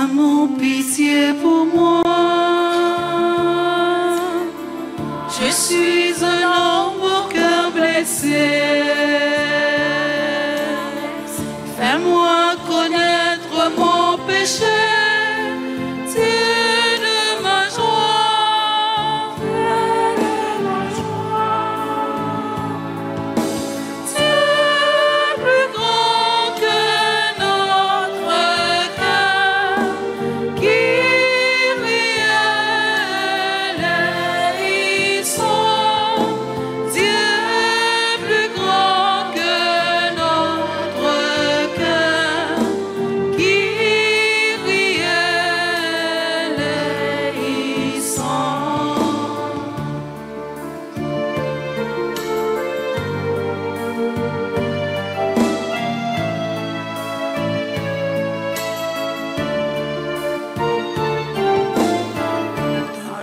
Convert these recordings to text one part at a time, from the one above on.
constamment pitié pour moi. Je suis un homme au cœur blessé. Fais-moi connaître mon péché. Dieu de ma joie. Dieu plus grand que notre cœur, qui réel et sont. Dieu plus grand que notre cœur, qui réel et sont.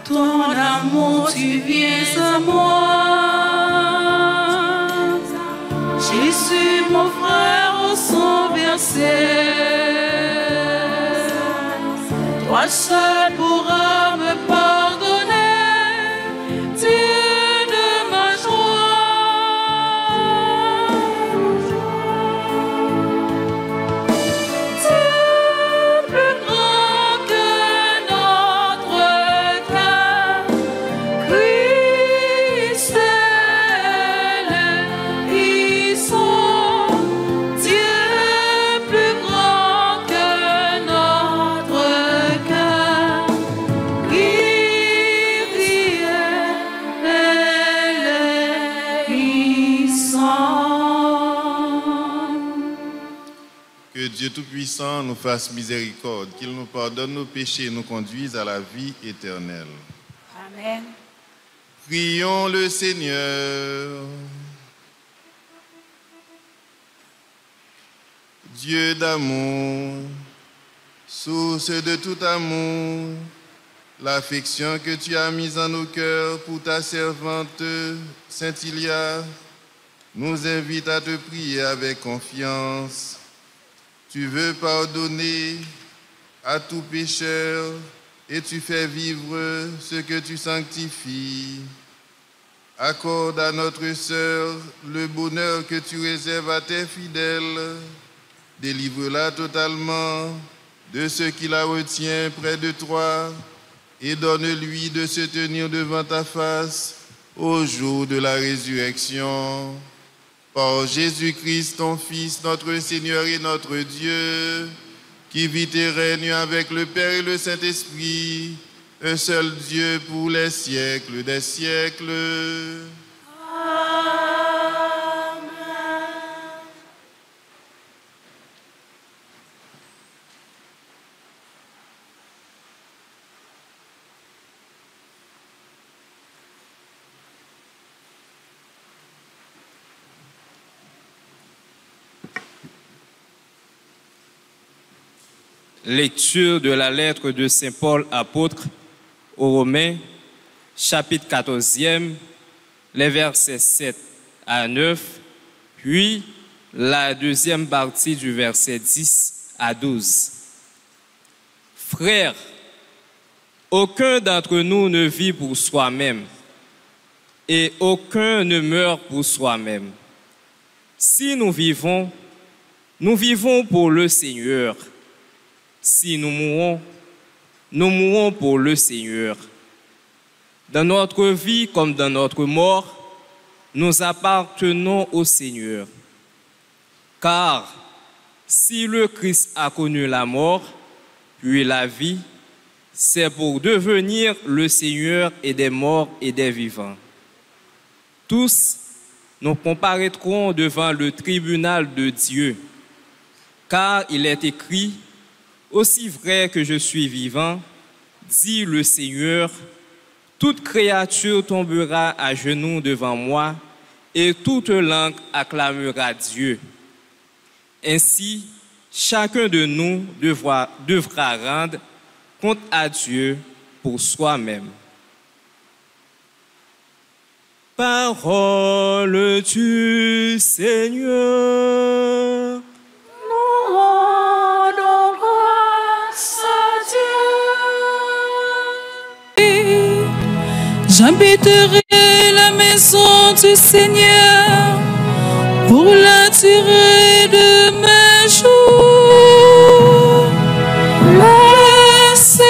Dans ton amour, tu viens à moi. Jésus, mon frère, au sang versé. Toi seul pourras me pardonner. Dieu de ma joie. Dieu plus grand que notre cœur, Christ est son. Dieu plus grand que notre cœur, Que Dieu Tout-Puissant nous fasse miséricorde, qu'il nous pardonne nos péchés et nous conduise à la vie éternelle. Amen. Prions le Seigneur. Dieu d'amour, source de tout amour, l'affection que tu as mise en nos cœurs pour ta servante Sainte Ilia nous invite à te prier avec confiance. Tu veux pardonner à tout pécheur et tu fais vivre ce que tu sanctifies. Accorde à notre sœur le bonheur que tu réserves à tes fidèles. Délivre-la totalement de ce qui la retient près de toi et donne-lui de se tenir devant ta face au jour de la résurrection. Par Jésus-Christ, ton Fils, notre Seigneur et notre Dieu, qui vit et règne avec le Père et le Saint-Esprit, un seul Dieu pour les siècles des siècles. Lecture de la lettre de Saint Paul apôtre aux Romains, chapitre 14e, les versets 7 à 9, puis la deuxième partie du verset 10 à 12. Frères, aucun d'entre nous ne vit pour soi-même et aucun ne meurt pour soi-même. Si nous vivons pour le Seigneur. Si nous mourons pour le Seigneur. Dans notre vie comme dans notre mort, nous appartenons au Seigneur. Car si le Christ a connu la mort, puis la vie, c'est pour devenir le Seigneur et des morts et des vivants. Tous nous comparaîtrons devant le tribunal de Dieu, car il est écrit: aussi vrai que je suis vivant, dit le Seigneur, toute créature tombera à genoux devant moi et toute langue acclamera Dieu. Ainsi, chacun de nous devra rendre compte à Dieu pour soi-même. Parole du Seigneur. Nous rendons grâce à J'habiterai la maison du Seigneur pour la durée de mes jours. Le Seigneur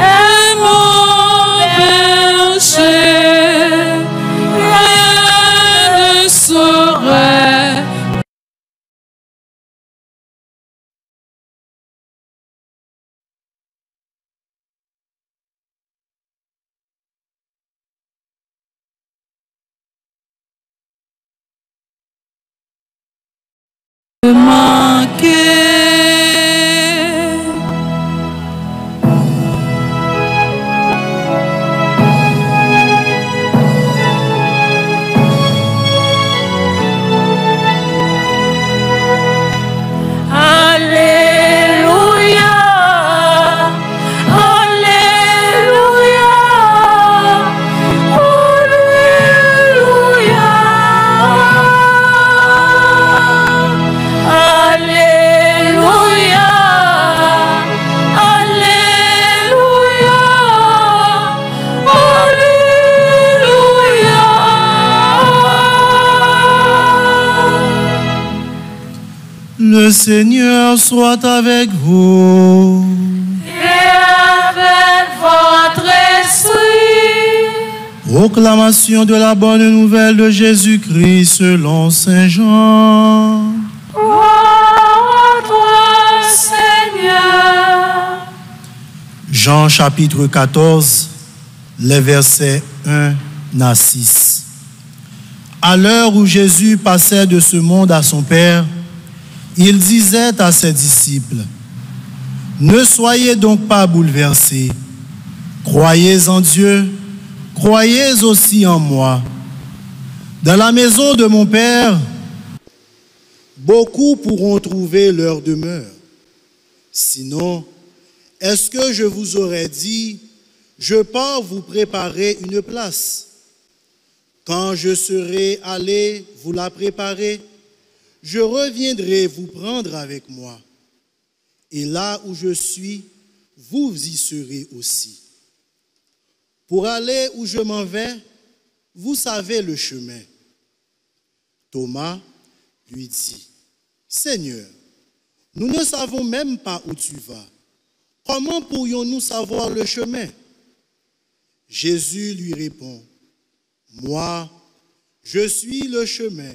est mon berger, rien ne saurait. Le Seigneur soit avec vous. Et avec votre esprit. Proclamation de la bonne nouvelle de Jésus-Christ selon Saint Jean. Gloire à toi, Seigneur. Jean chapitre 14, les versets 1 à 6. À l'heure où Jésus passait de ce monde à son Père, il disait à ses disciples, « Ne soyez donc pas bouleversés. Croyez en Dieu, croyez aussi en moi. Dans la maison de mon Père, beaucoup pourront trouver leur demeure. Sinon, est-ce que je vous aurais dit, je pars vous préparer une place? Quand je serai allé vous la préparer, je reviendrai vous prendre avec moi. Et là où je suis, vous y serez aussi. Pour aller où je m'en vais, vous savez le chemin. » Thomas lui dit, « Seigneur, nous ne savons même pas où tu vas. Comment pourrions-nous savoir le chemin? » Jésus lui répond, « Moi, je suis le chemin,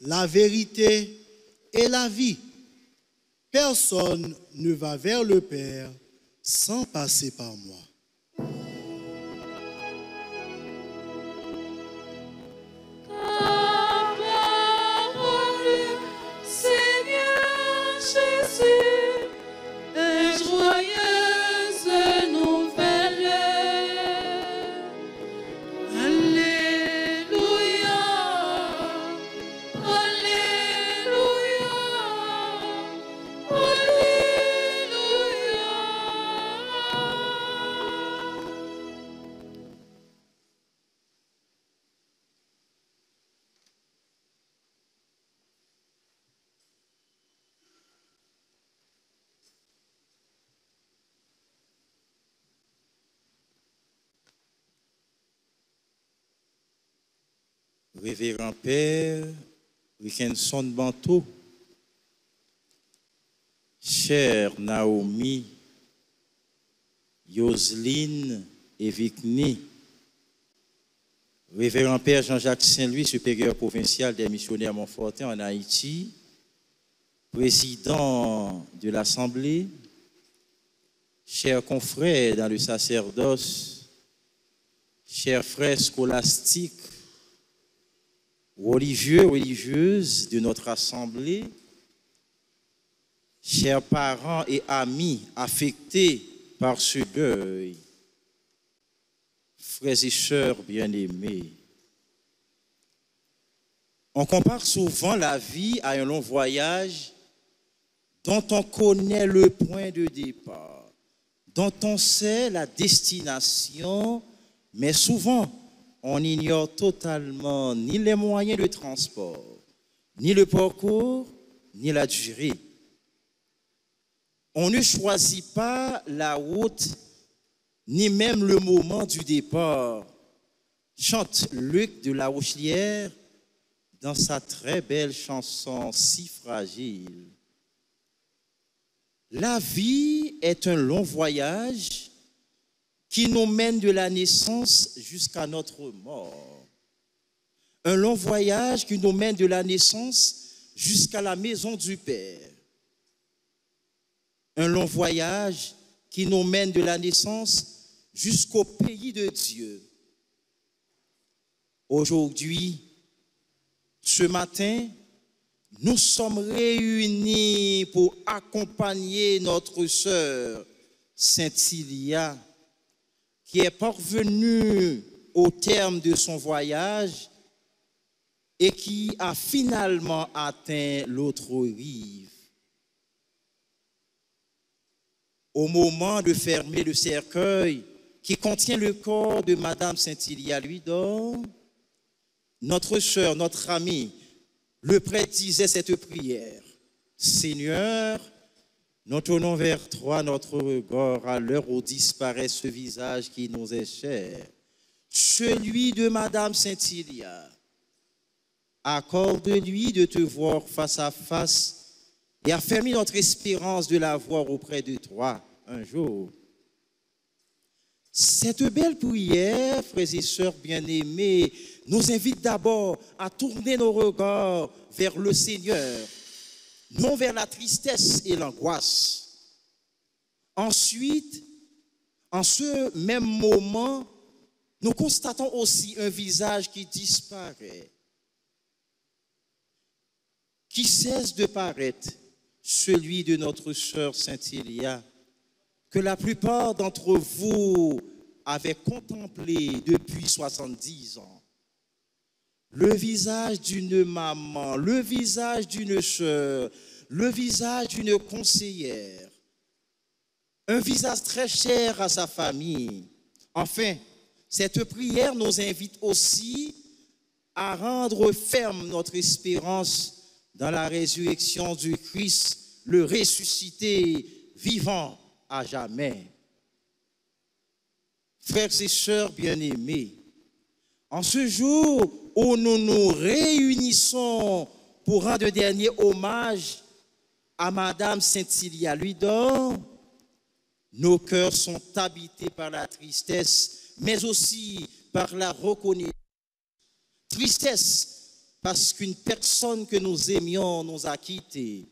la vérité et la vie. Personne ne va vers le Père sans passer par moi. » Révérend Père Richardson Banto, chère Naomi, Yoseline et Vicny, Révérend Père Jean-Jacques Saint-Louis, supérieur provincial des missionnaires Montfortin en Haïti, président de l'Assemblée, chers confrères dans le sacerdoce, chers frères scolastiques, religieux, religieuses de notre Assemblée, chers parents et amis affectés par ce deuil, frères et sœurs bien-aimés, on compare souvent la vie à un long voyage dont on connaît le point de départ, dont on sait la destination, mais souvent, on ignore totalement ni les moyens de transport, ni le parcours, ni la durée. On ne choisit pas la route ni même le moment du départ, chante Luc de la Rochelière dans sa très belle chanson Si fragile. La vie est un long voyage qui nous mène de la naissance jusqu'à notre mort. Un long voyage qui nous mène de la naissance jusqu'à la maison du Père. Un long voyage qui nous mène de la naissance jusqu'au pays de Dieu. Aujourd'hui, ce matin, nous sommes réunis pour accompagner notre sœur Saint-Ilia, qui est parvenue au terme de son voyage et qui a finalement atteint l'autre rive. Au moment de fermer le cercueil qui contient le corps de Madame Saint-Ilia Luidor, notre sœur, notre amie, le prêtre disait cette prière. Seigneur, nous tournons vers toi notre regard à l'heure où disparaît ce visage qui nous est cher, celui de Madame Saint-Ilia. Accorde-lui de te voir face à face et affermis notre espérance de la voir auprès de toi un jour. Cette belle prière, frères et sœurs bien-aimés, nous invite d'abord à tourner nos regards vers le Seigneur, non vers la tristesse et l'angoisse. Ensuite, en ce même moment, nous constatons aussi un visage qui disparaît, qui cesse de paraître, celui de notre sœur Saint-Ilia, que la plupart d'entre vous avaient contemplé depuis 70 ans. Le visage d'une maman, le visage d'une sœur, le visage d'une conseillère, un visage très cher à sa famille. Enfin, cette prière nous invite aussi à rendre ferme notre espérance dans la résurrection du Christ, le ressuscité, vivant à jamais. Frères et sœurs bien-aimés, en ce jour où nous nous réunissons pour rendre dernier hommage à Madame Saint-Ilia Luidor, nos cœurs sont habités par la tristesse, mais aussi par la reconnaissance. Tristesse parce qu'une personne que nous aimions nous a quittés.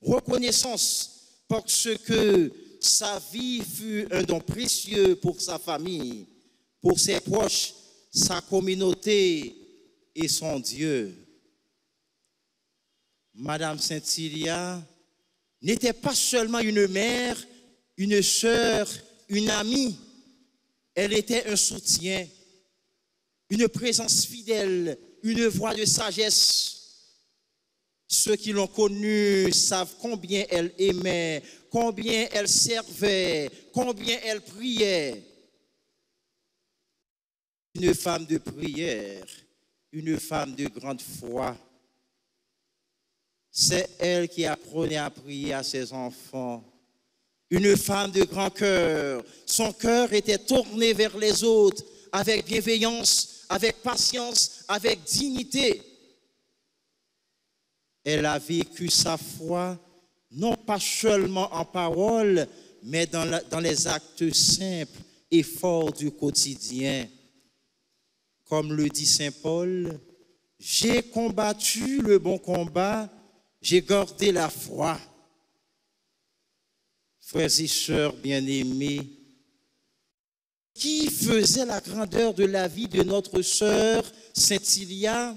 Reconnaissance parce que sa vie fut un don précieux pour sa famille, pour ses proches, sa communauté et son Dieu. Madame Saint-Ilia n'était pas seulement une mère, une sœur, une amie. Elle était un soutien, une présence fidèle, une voix de sagesse. Ceux qui l'ont connue savent combien elle aimait, combien elle servait, combien elle priait. Une femme de prière, une femme de grande foi. C'est elle qui apprenait à prier à ses enfants. Une femme de grand cœur. Son cœur était tourné vers les autres avec bienveillance, avec patience, avec dignité. Elle a vécu sa foi, non pas seulement en parole, mais dans les actes simples et forts du quotidien. Comme le dit saint Paul, « J'ai combattu le bon combat, j'ai gardé la foi. » Frères et sœurs bien-aimés, qui faisait la grandeur de la vie de notre sœur Saint-Ilia?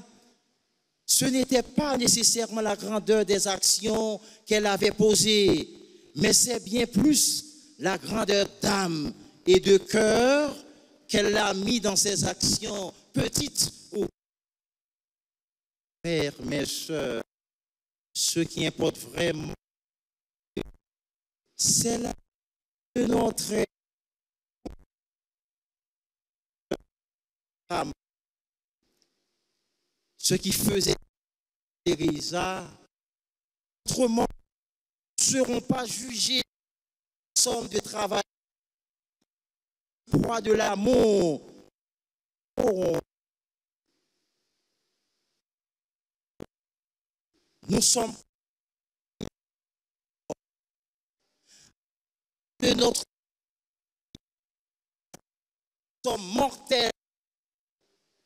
Ce n'était pas nécessairement la grandeur des actions qu'elle avait posées, mais c'est bien plus la grandeur d'âme et de cœur qu'elle a mis dans ses actions, petites ou frères, mes sœurs. Ce qui importe vraiment, c'est la de notre âme. Ce qui faisait Teresa, autrement, ne seront pas jugés en somme de travail. poids de l'amour. Nous sommes de notre mortel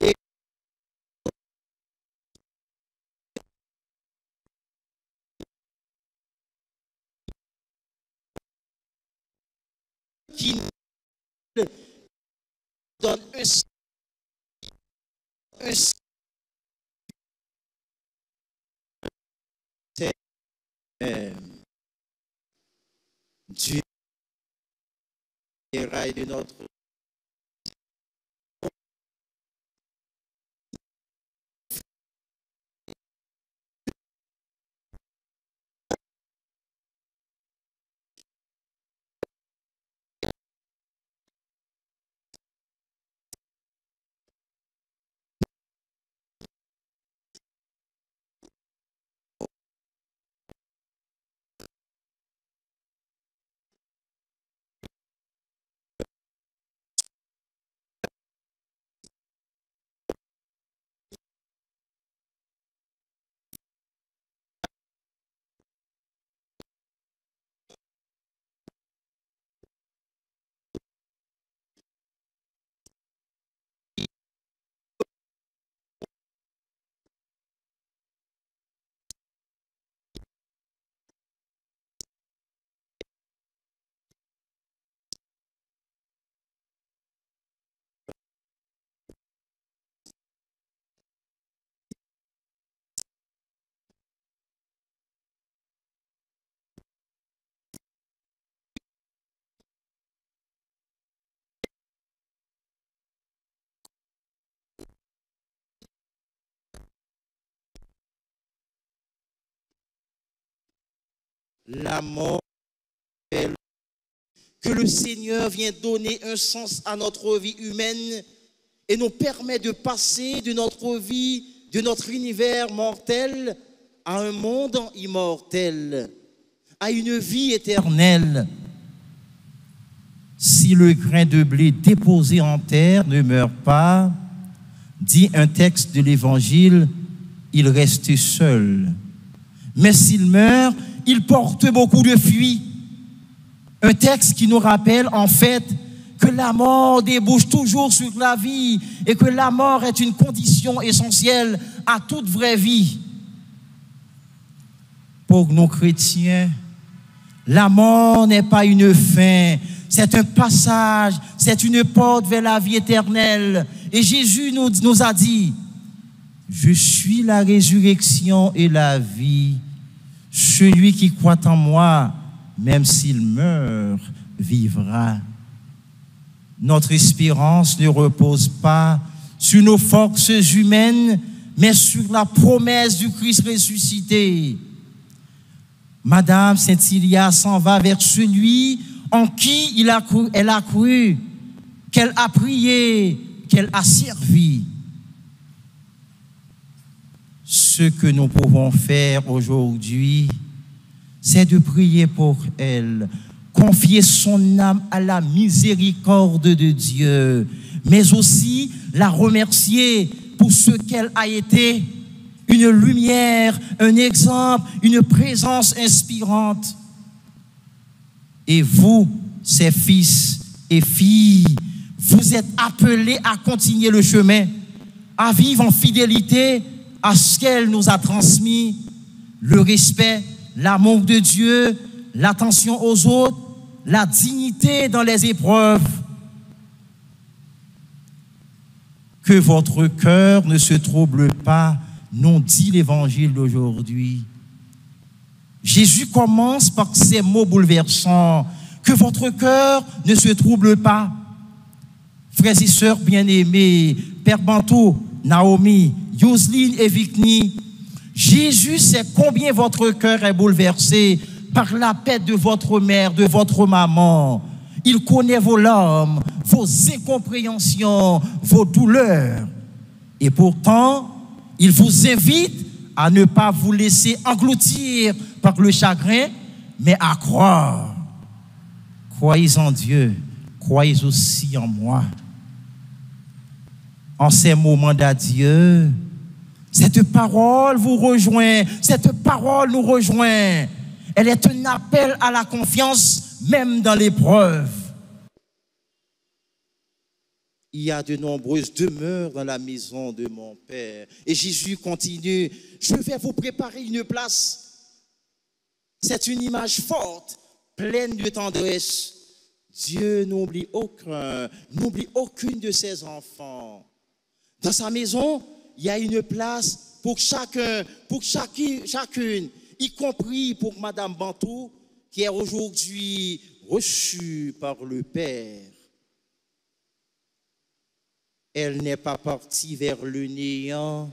et qui nous donne un Dieu est de notre la mort, que le Seigneur vient donner un sens à notre vie humaine et nous permet de passer de notre vie, de notre univers mortel à un monde immortel, à une vie éternelle. Si le grain de blé déposé en terre ne meurt pas, dit un texte de l'Évangile, il reste seul. Mais s'il meurt, il porte beaucoup de fruits. Un texte qui nous rappelle en fait que la mort débouche toujours sur la vie et que la mort est une condition essentielle à toute vraie vie. Pour nous chrétiens, la mort n'est pas une fin, c'est un passage, c'est une porte vers la vie éternelle. Et Jésus nous a dit, je suis la résurrection et la vie. Celui qui croit en moi, même s'il meurt, vivra. Notre espérance ne repose pas sur nos forces humaines, mais sur la promesse du Christ ressuscité. Madame Saint-Hilaire s'en va vers celui en qui elle a cru, qu'elle a prié, qu'elle a servi. Ce que nous pouvons faire aujourd'hui, c'est de prier pour elle, confier son âme à la miséricorde de Dieu, mais aussi la remercier pour ce qu'elle a été, une lumière, un exemple, une présence inspirante. Et vous, ses fils et filles, vous êtes appelés à continuer le chemin, à vivre en fidélité à ce qu'elle nous a transmis, le respect, l'amour de Dieu, l'attention aux autres, la dignité dans les épreuves. Que votre cœur ne se trouble pas, nous dit l'évangile d'aujourd'hui. Jésus commence par ces mots bouleversants. Que votre cœur ne se trouble pas. Frères et sœurs bien-aimés, Père Bantou, Naomi, Yoseline et Vicni, Jésus sait combien votre cœur est bouleversé par la perte de votre mère, de votre maman. Il connaît vos larmes, vos incompréhensions, vos douleurs. Et pourtant, il vous invite à ne pas vous laisser engloutir par le chagrin, mais à croire. Croyez en Dieu, croyez aussi en moi. En ces moments d'adieu, cette parole vous rejoint, cette parole nous rejoint. Elle est un appel à la confiance, même dans l'épreuve. Il y a de nombreuses demeures dans la maison de mon Père. Et Jésus continue, je vais vous préparer une place. C'est une image forte, pleine de tendresse. Dieu n'oublie aucune de ses enfants. Dans sa maison, il y a une place pour chacun, pour chacune, y compris pour Madame Bantou, qui est aujourd'hui reçue par le Père. Elle n'est pas partie vers le néant.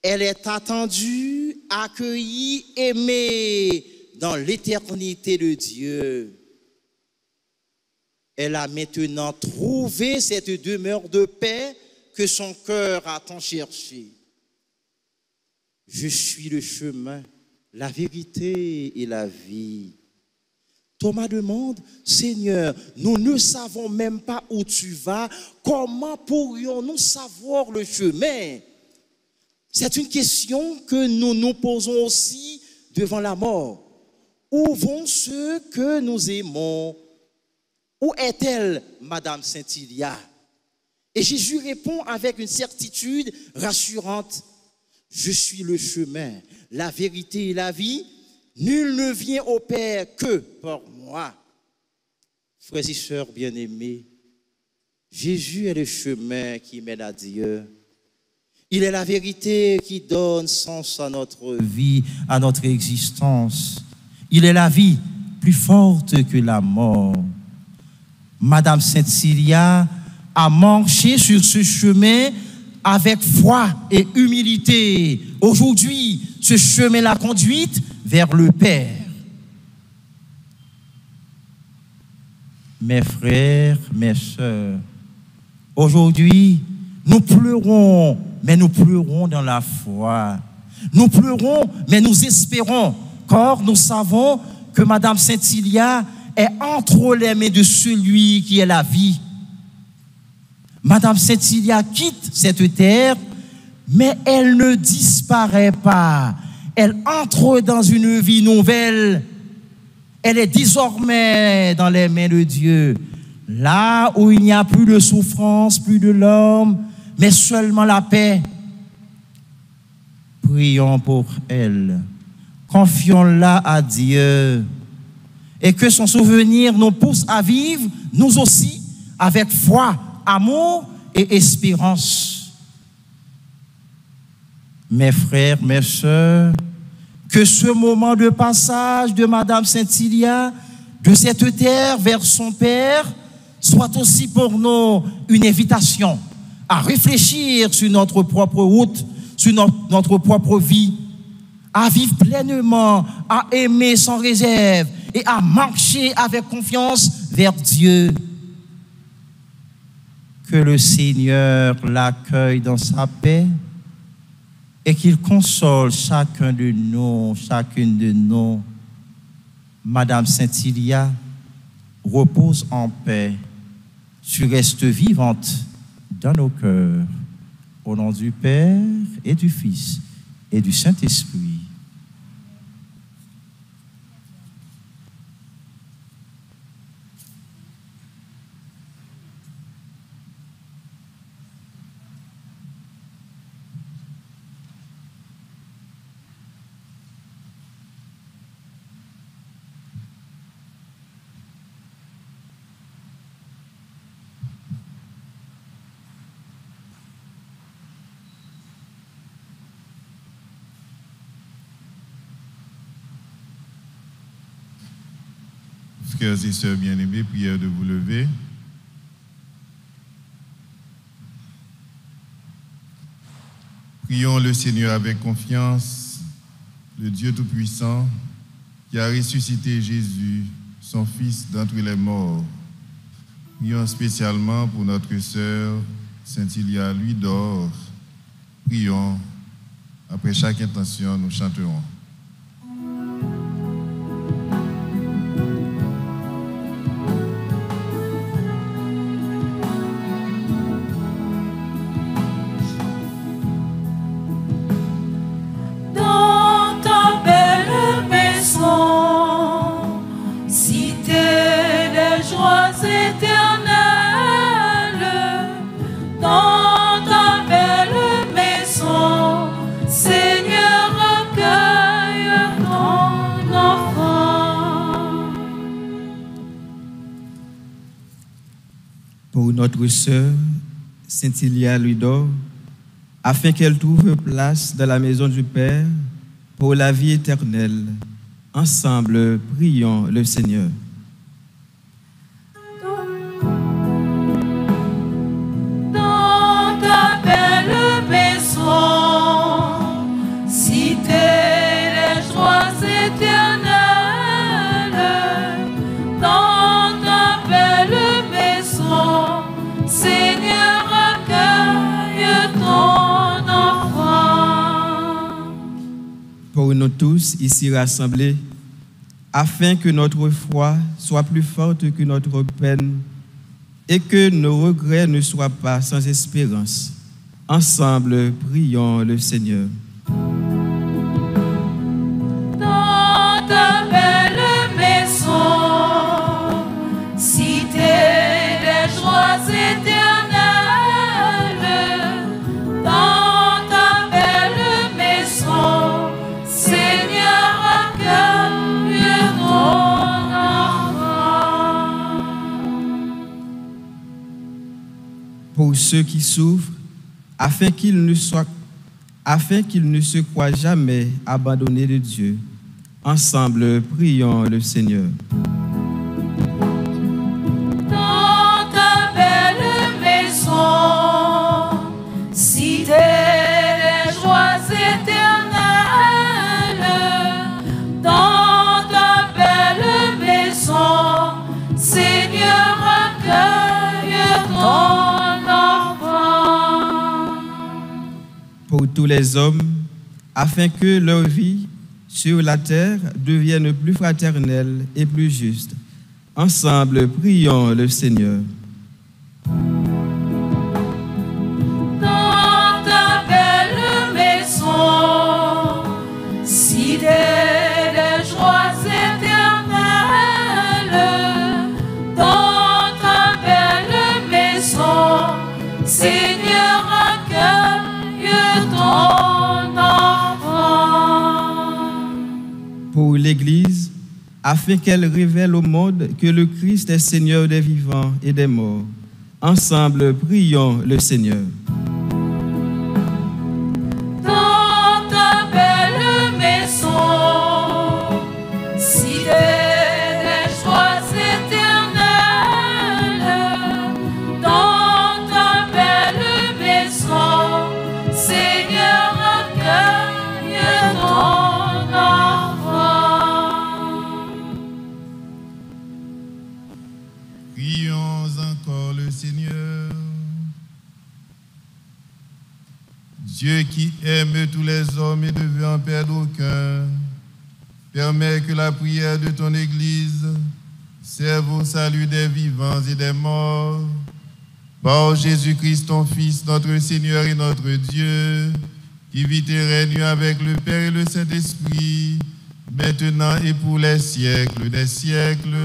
Elle est attendue, accueillie, aimée dans l'éternité de Dieu. Elle a maintenant trouvé cette demeure de paix que son cœur a tant cherché. Je suis le chemin, la vérité et la vie. Thomas demande, Seigneur, nous ne savons même pas où tu vas, comment pourrions-nous savoir le chemin? C'est une question que nous nous posons aussi devant la mort. Où vont ceux que nous aimons? Où est-elle, Madame Saint-Ilia? Et Jésus répond avec une certitude rassurante. Je suis le chemin, la vérité et la vie. Nul ne vient au Père que par moi. Frères et sœurs bien-aimés, Jésus est le chemin qui mène à Dieu. Il est la vérité qui donne sens à notre vie, à notre existence. Il est la vie plus forte que la mort. Madame Saint-Ilia a marché sur ce chemin avec foi et humilité. Aujourd'hui, ce chemin l'a conduite vers le Père. Mes frères, mes sœurs, aujourd'hui, nous pleurons, mais nous pleurons dans la foi. Nous pleurons, mais nous espérons, car nous savons que Madame Saint-Ilia est entre les mains de celui qui est la vie. Madame Saint-Ilia quitte cette terre, mais elle ne disparaît pas. Elle entre dans une vie nouvelle. Elle est désormais dans les mains de Dieu. Là où il n'y a plus de souffrance, plus de larmes, mais seulement la paix. Prions pour elle. Confions-la à Dieu. Et que son souvenir nous pousse à vivre, nous aussi, avec foi, amour et espérance. Mes frères, mes sœurs, que ce moment de passage de Madame Saint-Ilia, de cette terre vers son Père, soit aussi pour nous une invitation à réfléchir sur notre propre route, sur notre propre vie, à vivre pleinement, à aimer sans réserve et à marcher avec confiance vers Dieu. Que le Seigneur l'accueille dans sa paix et qu'il console chacun de nous, chacune de nous. Madame Saint-Ilia, repose en paix. Tu restes vivante dans nos cœurs. Au nom du Père et du Fils et du Saint-Esprit. Frères et sœurs bien-aimés, prière de vous lever. Prions le Seigneur avec confiance, le Dieu Tout-Puissant, qui a ressuscité Jésus, son Fils d'entre les morts. Prions spécialement pour notre sœur Saint-Ilia, lui dort. Prions. Après chaque intention, nous chanterons. pour notre sœur Cynthia Ludor, afin qu'elle trouve place dans la maison du Père pour la vie éternelle. Ensemble, prions le Seigneur. Dans ta belle maison, cité des joies éternelles, dans ta belle maison, Seigneur, accueille ton enfant. Pour nous tous ici rassemblés, afin que notre foi soit plus forte que notre peine et que nos regrets ne soient pas sans espérance. Ensemble, prions le Seigneur. Dans ta belle maison, cité des joies éternelles, dans ta belle maison, Seigneur, accueille ton enfant. Pour ceux qui souffrent, afin qu'ils ne se croient jamais abandonnés de Dieu. Ensemble, prions le Seigneur. Dans ta belle maison, cité des joies éternelles, dans ta belle maison, Seigneur, accueille ton enfant. Pour tous les hommes, afin que leur vie sur la terre devienne plus fraternelle et plus juste. Ensemble, prions le Seigneur. Dans ta belle maison, cité des joies éternelles, dans ta belle maison, Seigneur, accueille ton enfant. Pour l'Église, afin qu'elle révèle au monde que le Christ est Seigneur des vivants et des morts. Ensemble, prions le Seigneur. Dans ta belle maison, cité des joies éternelles, dans ta belle maison, Seigneur, accueille ton enfant. Prions encore le Seigneur. Dieu qui aime tous les hommes et ne veut en perdre aucun, permets que la prière de ton Église serve au salut des vivants et des morts. Par Jésus-Christ, ton Fils, notre Seigneur et notre Dieu, qui vit et règne avec le Père et le Saint-Esprit, maintenant et pour les siècles des siècles.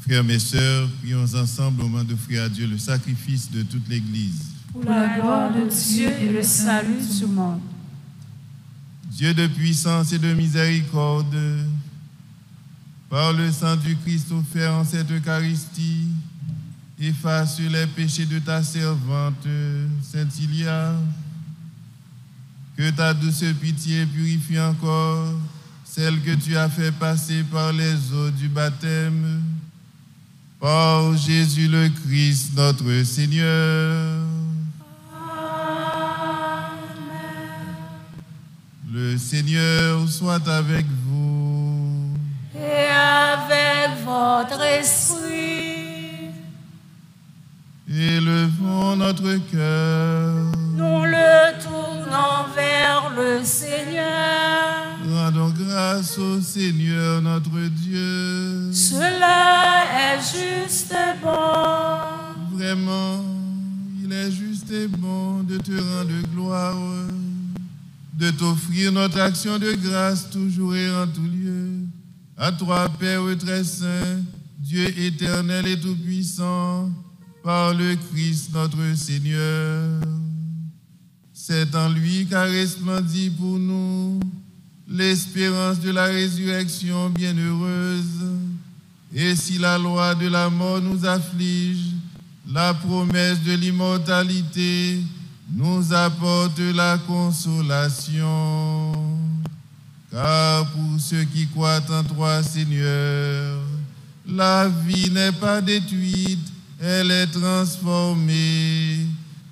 Frères, mes sœurs, prions ensemble au moment d'offrir à Dieu le sacrifice de toute l'Église. Pour la gloire de Dieu et le salut du monde. Dieu de puissance et de miséricorde, par le sang du Christ offert en cette Eucharistie, efface les péchés de ta servante, Sainte Ilia. Que ta douce pitié purifie encore celle que tu as fait passer par les eaux du baptême. Par Jésus le Christ, notre Seigneur. Le Seigneur soit avec vous. Et avec votre esprit. Élevons notre cœur. Nous le tournons vers le Seigneur. Rendons grâce au Seigneur notre Dieu. Cela est juste et bon. Vraiment, il est juste et bon de te rendre gloire, de t'offrir notre action de grâce toujours et en tout lieu. À toi, Père très saint, Dieu éternel et tout-puissant, par le Christ notre Seigneur. C'est en lui qu'a resplendit pour nous l'espérance de la résurrection bienheureuse. Et si la loi de la mort nous afflige, la promesse de l'immortalité nous apporte la consolation. Car pour ceux qui croient en toi, Seigneur, la vie n'est pas détruite, elle est transformée.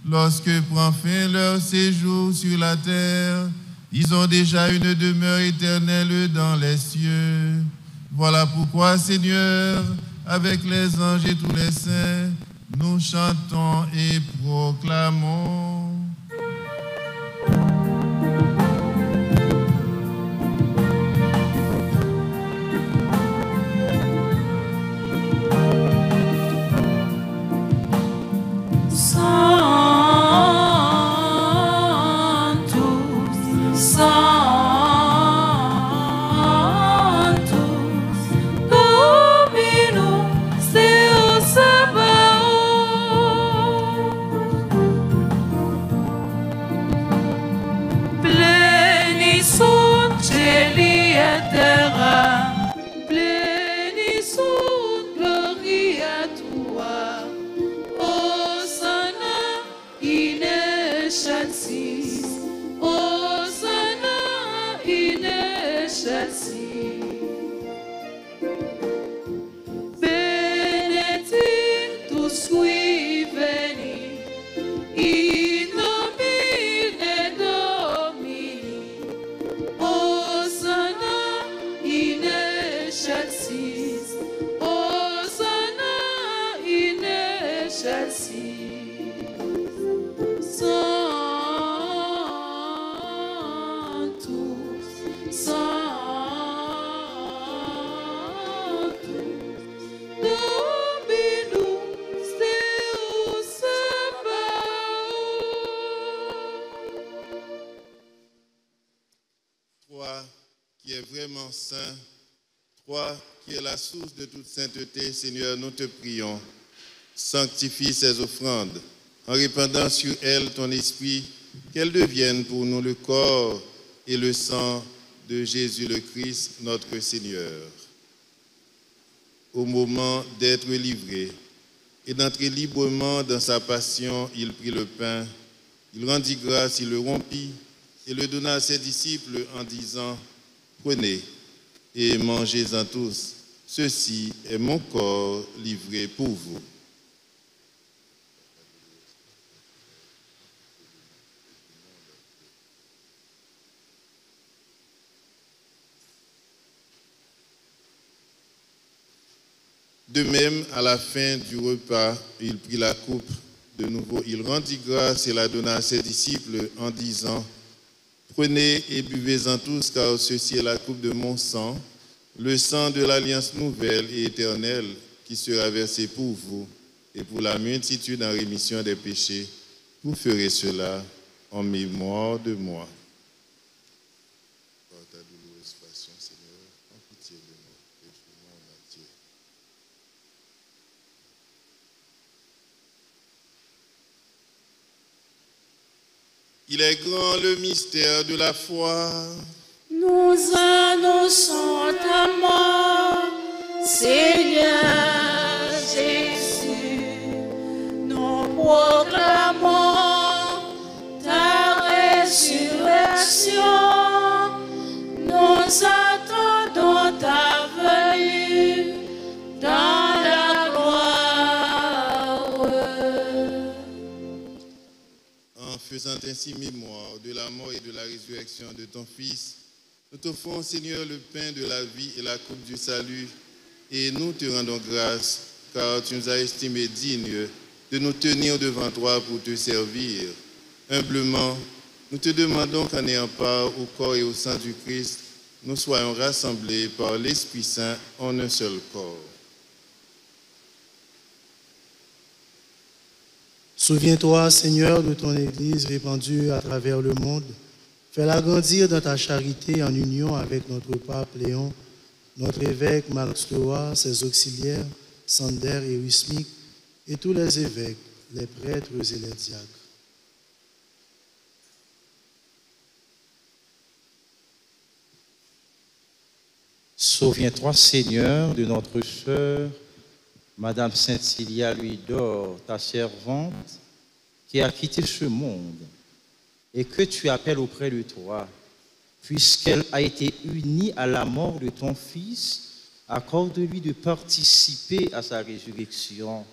Lorsque prend fin leur séjour sur la terre, ils ont déjà une demeure éternelle dans les cieux. Voilà pourquoi, Seigneur, avec les anges et tous les saints, nous chantons et proclamons. Saint, toi qui es la source de toute sainteté, Seigneur, nous te prions. Sanctifie ces offrandes en répandant sur elles ton esprit, qu'elles deviennent pour nous le corps et le sang de Jésus le Christ, notre Seigneur. Au moment d'être livré et d'entrer librement dans sa passion, il prit le pain, il rendit grâce, il le rompit et le donna à ses disciples en disant: prenez et mangez-en tous. Ceci est mon corps livré pour vous. De même, à la fin du repas, il prit la coupe. De nouveau, il rendit grâce et la donna à ses disciples en disant: prenez et buvez-en tous, car ceci est la coupe de mon sang, le sang de l'alliance nouvelle et éternelle qui sera versé pour vous et pour la multitude en rémission des péchés. Vous ferez cela en mémoire de moi. Par ta douloureuse passion, Seigneur, en pitié de nous et du monde entier. Il est grand le mystère de la foi. Nous annonçons ta mort, Seigneur Jésus. Nous proclamons ta résurrection. Nous attendons ta venue dans la gloire. En faisant ainsi mémoire de la mort et de la résurrection de ton Fils, nous t'offrons, Seigneur, le pain de la vie et la coupe du salut, et nous te rendons grâce, car tu nous as estimés dignes de nous tenir devant toi pour te servir. Humblement, nous te demandons qu'en ayant part au corps et au sang du Christ, nous soyons rassemblés par l'Esprit Saint en un seul corps. Souviens-toi, Seigneur, de ton Église répandue à travers le monde. Fais-la grandir dans ta charité en union avec notre pape Léon, notre évêque Marc Stoa, ses auxiliaires, Sander et Wismik, et tous les évêques, les prêtres et les diacres. Souviens-toi, Seigneur, de notre sœur, Madame Saint-Cilia Louis-d'Or, ta servante, qui a quitté ce monde, et que tu appelles auprès de toi, puisqu'elle a été unie à la mort de ton Fils, accorde-lui de participer à sa résurrection.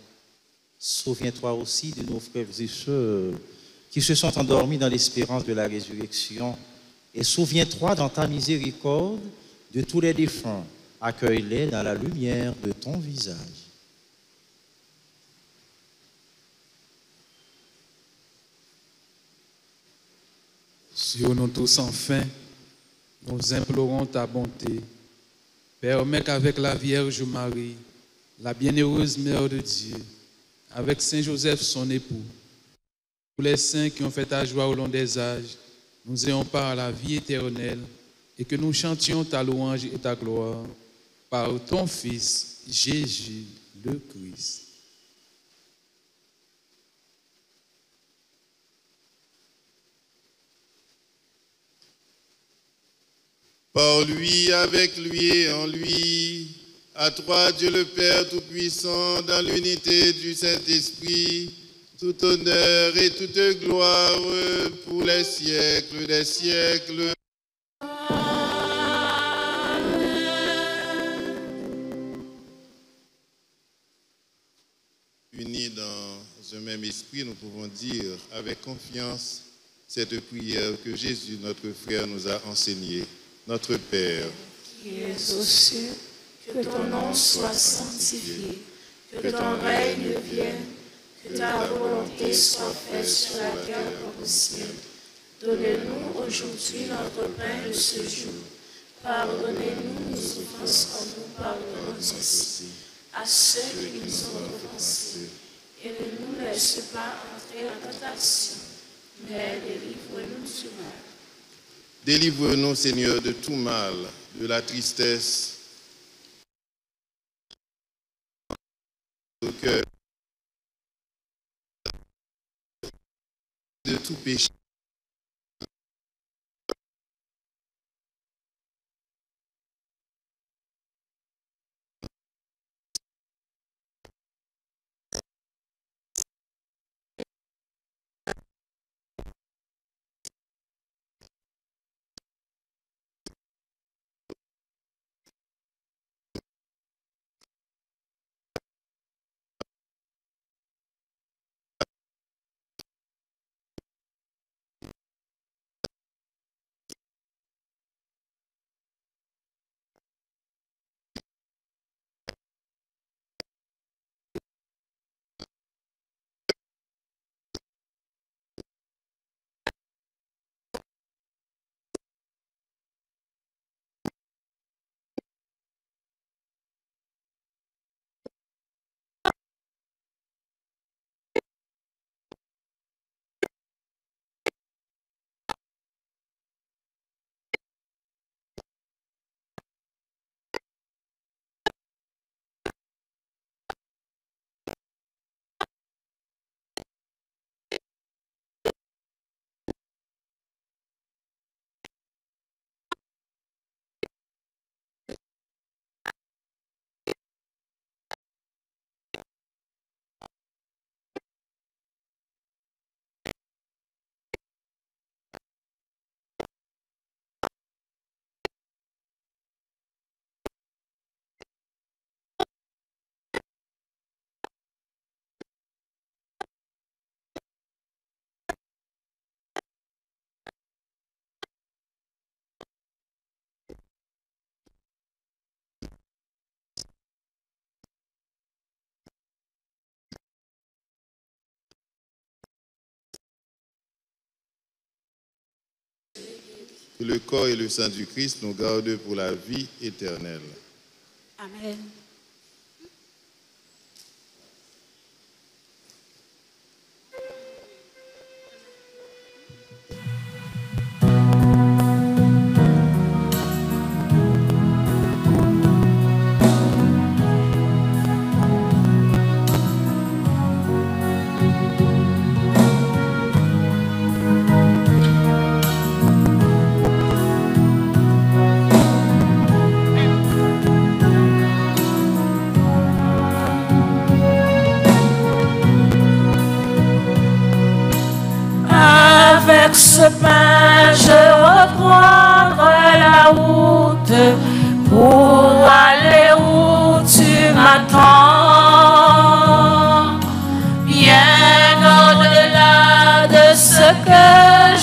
Souviens-toi aussi de nos frères et sœurs qui se sont endormis dans l'espérance de la résurrection, et souviens-toi dans ta miséricorde de tous les défunts. Accueille-les dans la lumière de ton visage. Sur nous tous enfin, nous implorons ta bonté. Permets qu'avec la Vierge Marie, la bienheureuse Mère de Dieu, avec Saint Joseph son époux, tous les saints qui ont fait ta joie au long des âges, nous ayons part à la vie éternelle et que nous chantions ta louange et ta gloire par ton Fils, Jésus le Christ. Par lui, avec lui et en lui, à toi Dieu le Père Tout-Puissant, dans l'unité du Saint-Esprit, tout honneur et toute gloire pour les siècles des siècles. Unis dans un même esprit, nous pouvons dire avec confiance cette prière que Jésus, notre frère, nous a enseignée. Notre Père, Qui es aux cieux, que ton nom soit sanctifié, que ton règne vienne, que ta volonté soit faite sur la terre comme au ciel. Donne-nous aujourd'hui notre pain de ce jour. Pardonnez-nous nos offenses comme nous pardonnons aussi à ceux qui nous ont offensés. Et ne nous laisse pas entrer en tentation, mais délivre-nous du mal. délivre-nous, Seigneur, de tout mal, de la tristesse, au cœur, de tout péché. que le corps et le sang du Christ nous gardent pour la vie éternelle. Amen. Avec ce pain, je reprendrai la route pour aller où tu m'attends. Bien au-delà de ce que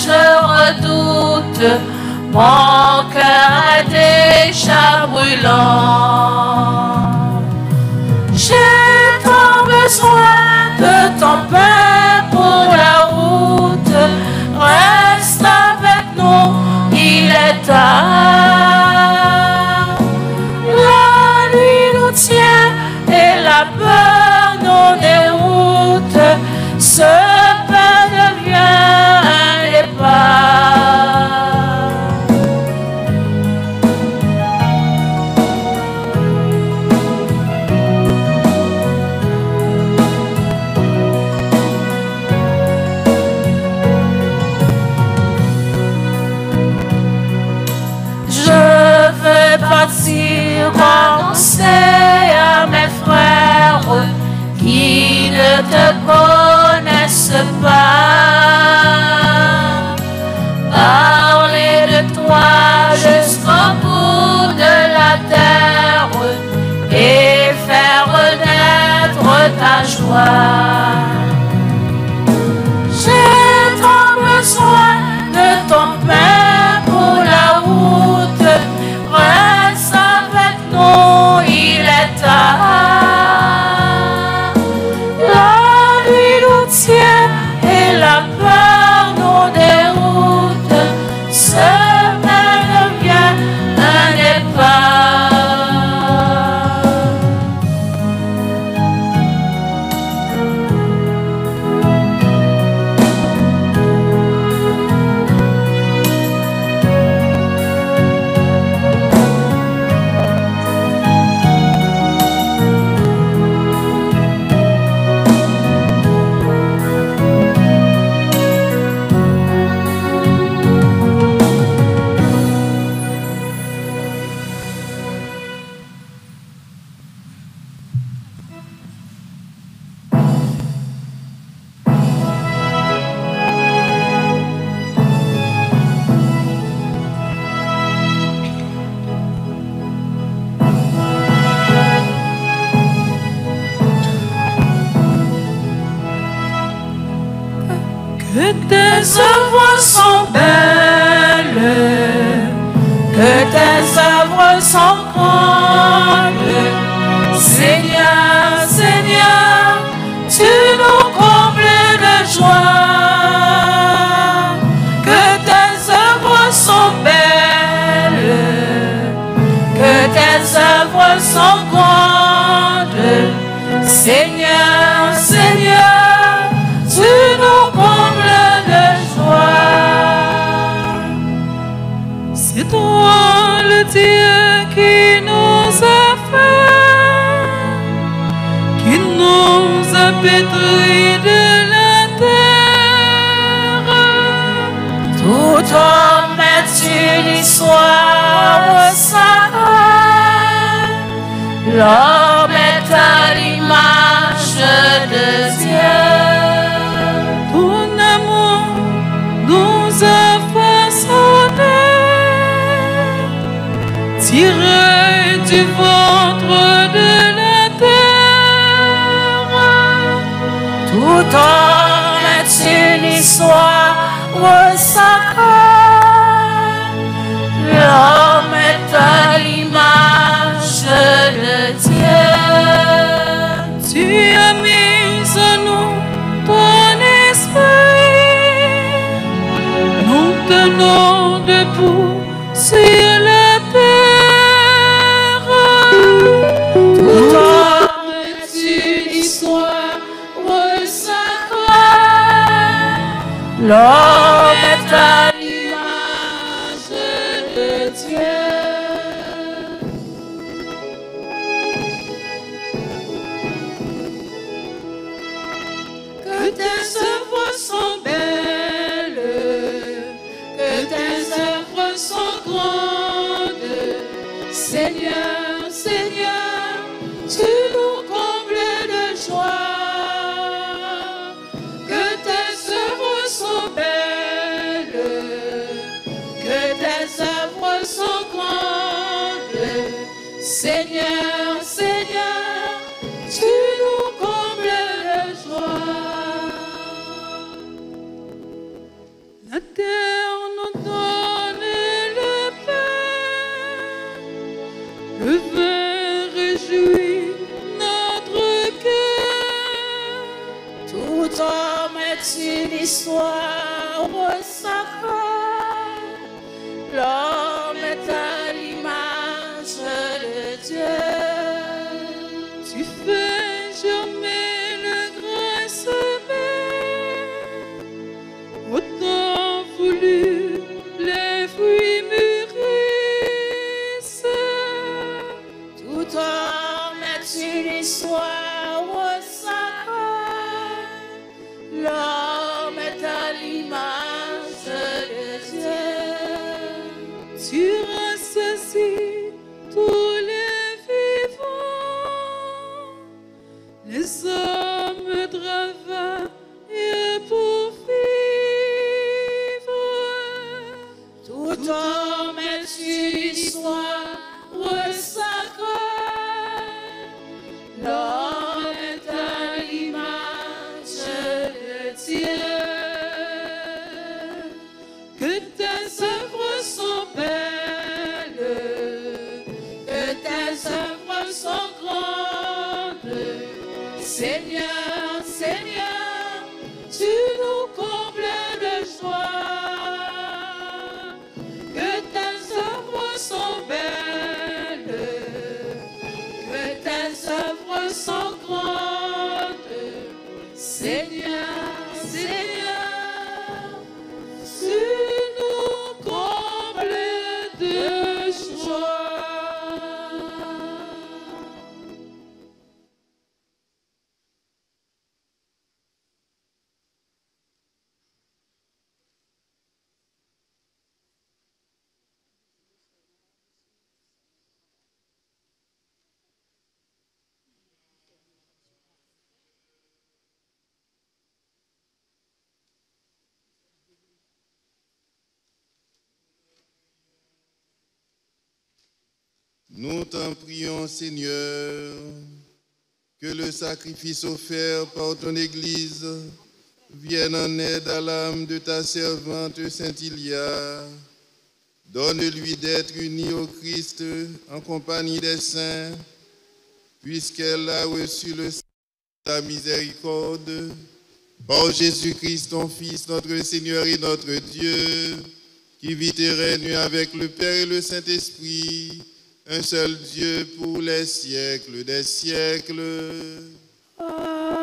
je redoute, mon cœur est déjà brûlant. J'ai tant besoin de ton pain pour la route. Reste avec nous, il est tard. La nuit nous tient et la peur nous déroute. Ce pain devient un départ. Annoncer à mes frères qui ne te connaissent pas, parler de toi jusqu'au bout de la terre et faire renaître ta joie. J'ai tant besoin de ton pain pour la route. Reste avec nous, il est tard. La nuit nous tient et la peur nous déroute. Ce pain devient un départ. Que tes œuvres sont belles, que tes œuvres sont grandes. Seigneur, Seigneur, tu nous combles de joie. Que tes œuvres sont belles, que tes œuvres sont grandes. Seigneur, Seigneur, tu nous combles de joie. C'est toi le Dieu qui nous a fait, qui nous a pétris de la terre. Tout homme est une histoire sacrée. L'homme est à l'image de Dieu. Ton amour nous a façonnés, tirés du ventre de la terre. Tout homme est une histoire sacrée. L'homme est à l'image de Dieu. Tu as mis en nous ton esprit. Nous tenons de debout sur la terre. Tout homme est une histoire sacrée. L'homme est à l'image de Dieu. Que tes œuvres sont belles, que tes œuvres sont grandes. Seigneur, Seigneur, tu nous combles de joie. Que tes œuvres sont belles, que tes œuvres sont grandes. Seigneur, Seigneur, tu nous combles de joie. La terre nous donne le pain, le vin réjouit notre cœur. Tout homme est une histoire sacrée. L'homme est à l'image de Dieu. Tu fais germer le grain semé, autant voulu les fruits mûrissent. Tout homme est une histoire sacrée. L'homme est à l'image de Dieu. Tu rassasis tous les vivants. Les hommes travaillent pour vivre. Tout homme est une histoire sacrée. L'homme est à l'image de Dieu. Que tes œuvres sont belles, que tes œuvres sont grandes. Seigneur, Seigneur, tu nous combles de joie. Que tes œuvres sont belles, que tes œuvres sont grandes. Seigneur, Seigneur, tu nous combles de joie. Nous t'en prions, Seigneur, que le sacrifice offert par ton Église vienne en aide à l'âme de ta servante Sainte Ilia. Donne-lui d'être unie au Christ en compagnie des saints, puisqu'elle a reçu le sang de ta miséricorde. Par Jésus-Christ, ton Fils, notre Seigneur et notre Dieu, qui vit et règne avec le Père et le Saint-Esprit, un seul Dieu pour les siècles des siècles. Amen.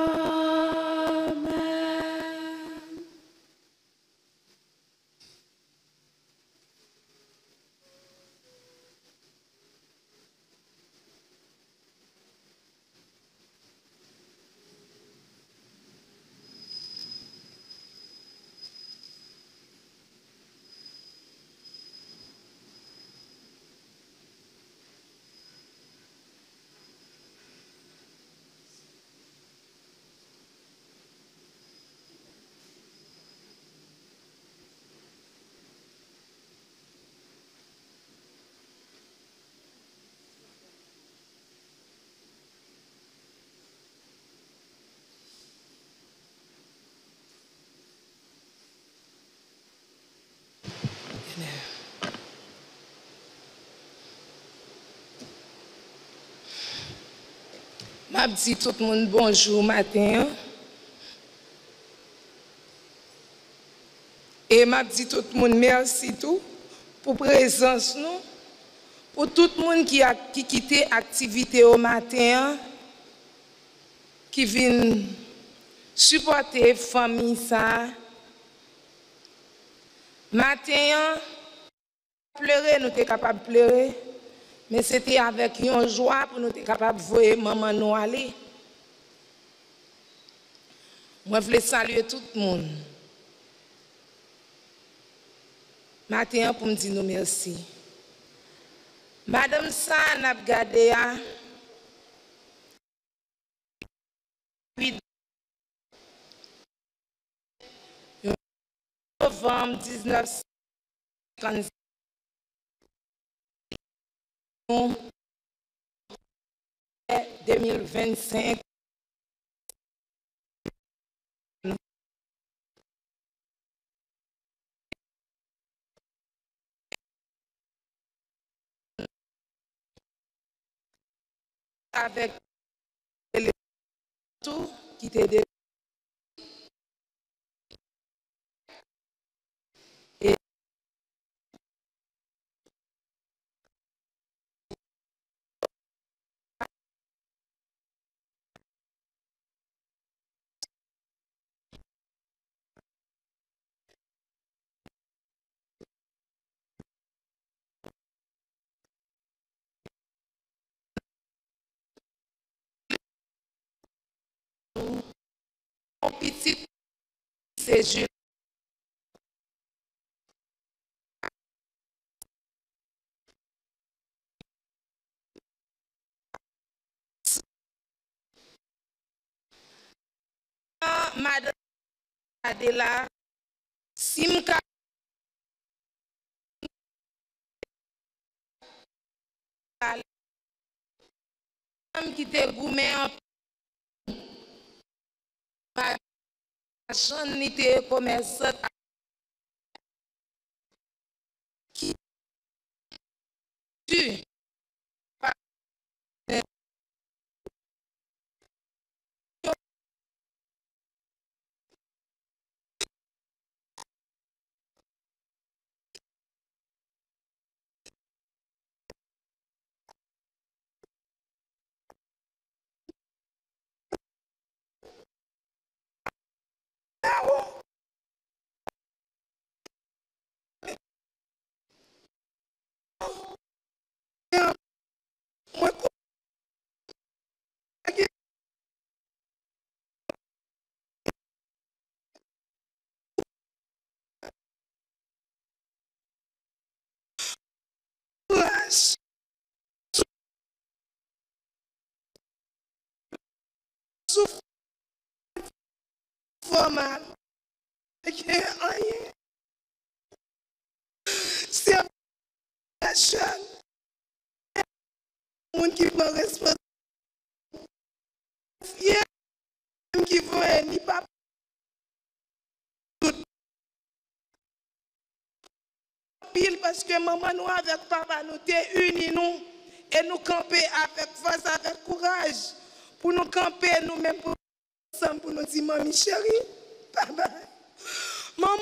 m'a dit tout le monde bonjour matin. Et m'a dit tout le monde merci tout pour présence nous, pour tout le monde qui a quitté l'activité au matin, qui vient supporter la famille ça. Matin, pleurer, nous sommes capables de pleurer, mais c'était avec une joie pour nous être capables de voir maman nous aller. Moi, je voulais saluer tout le monde. Matin, pour me dire nous merci. Madame Sa, n'a gardé à novembre 1955. 2025. Avec tout qui était et mon petit séjour. Madame Adela, Simka, qui te goumé en chanité commerçante qui tue. Formal. C'est un jeune. Monde qui prend responsabilité. Qui veut ni pas. Pile parce que maman nous avec papa nous t'es unis nous et nous camper avec force, avec courage pour nous camper nous-mêmes pour ensemble pour nous dire mamie chérie, papa, maman,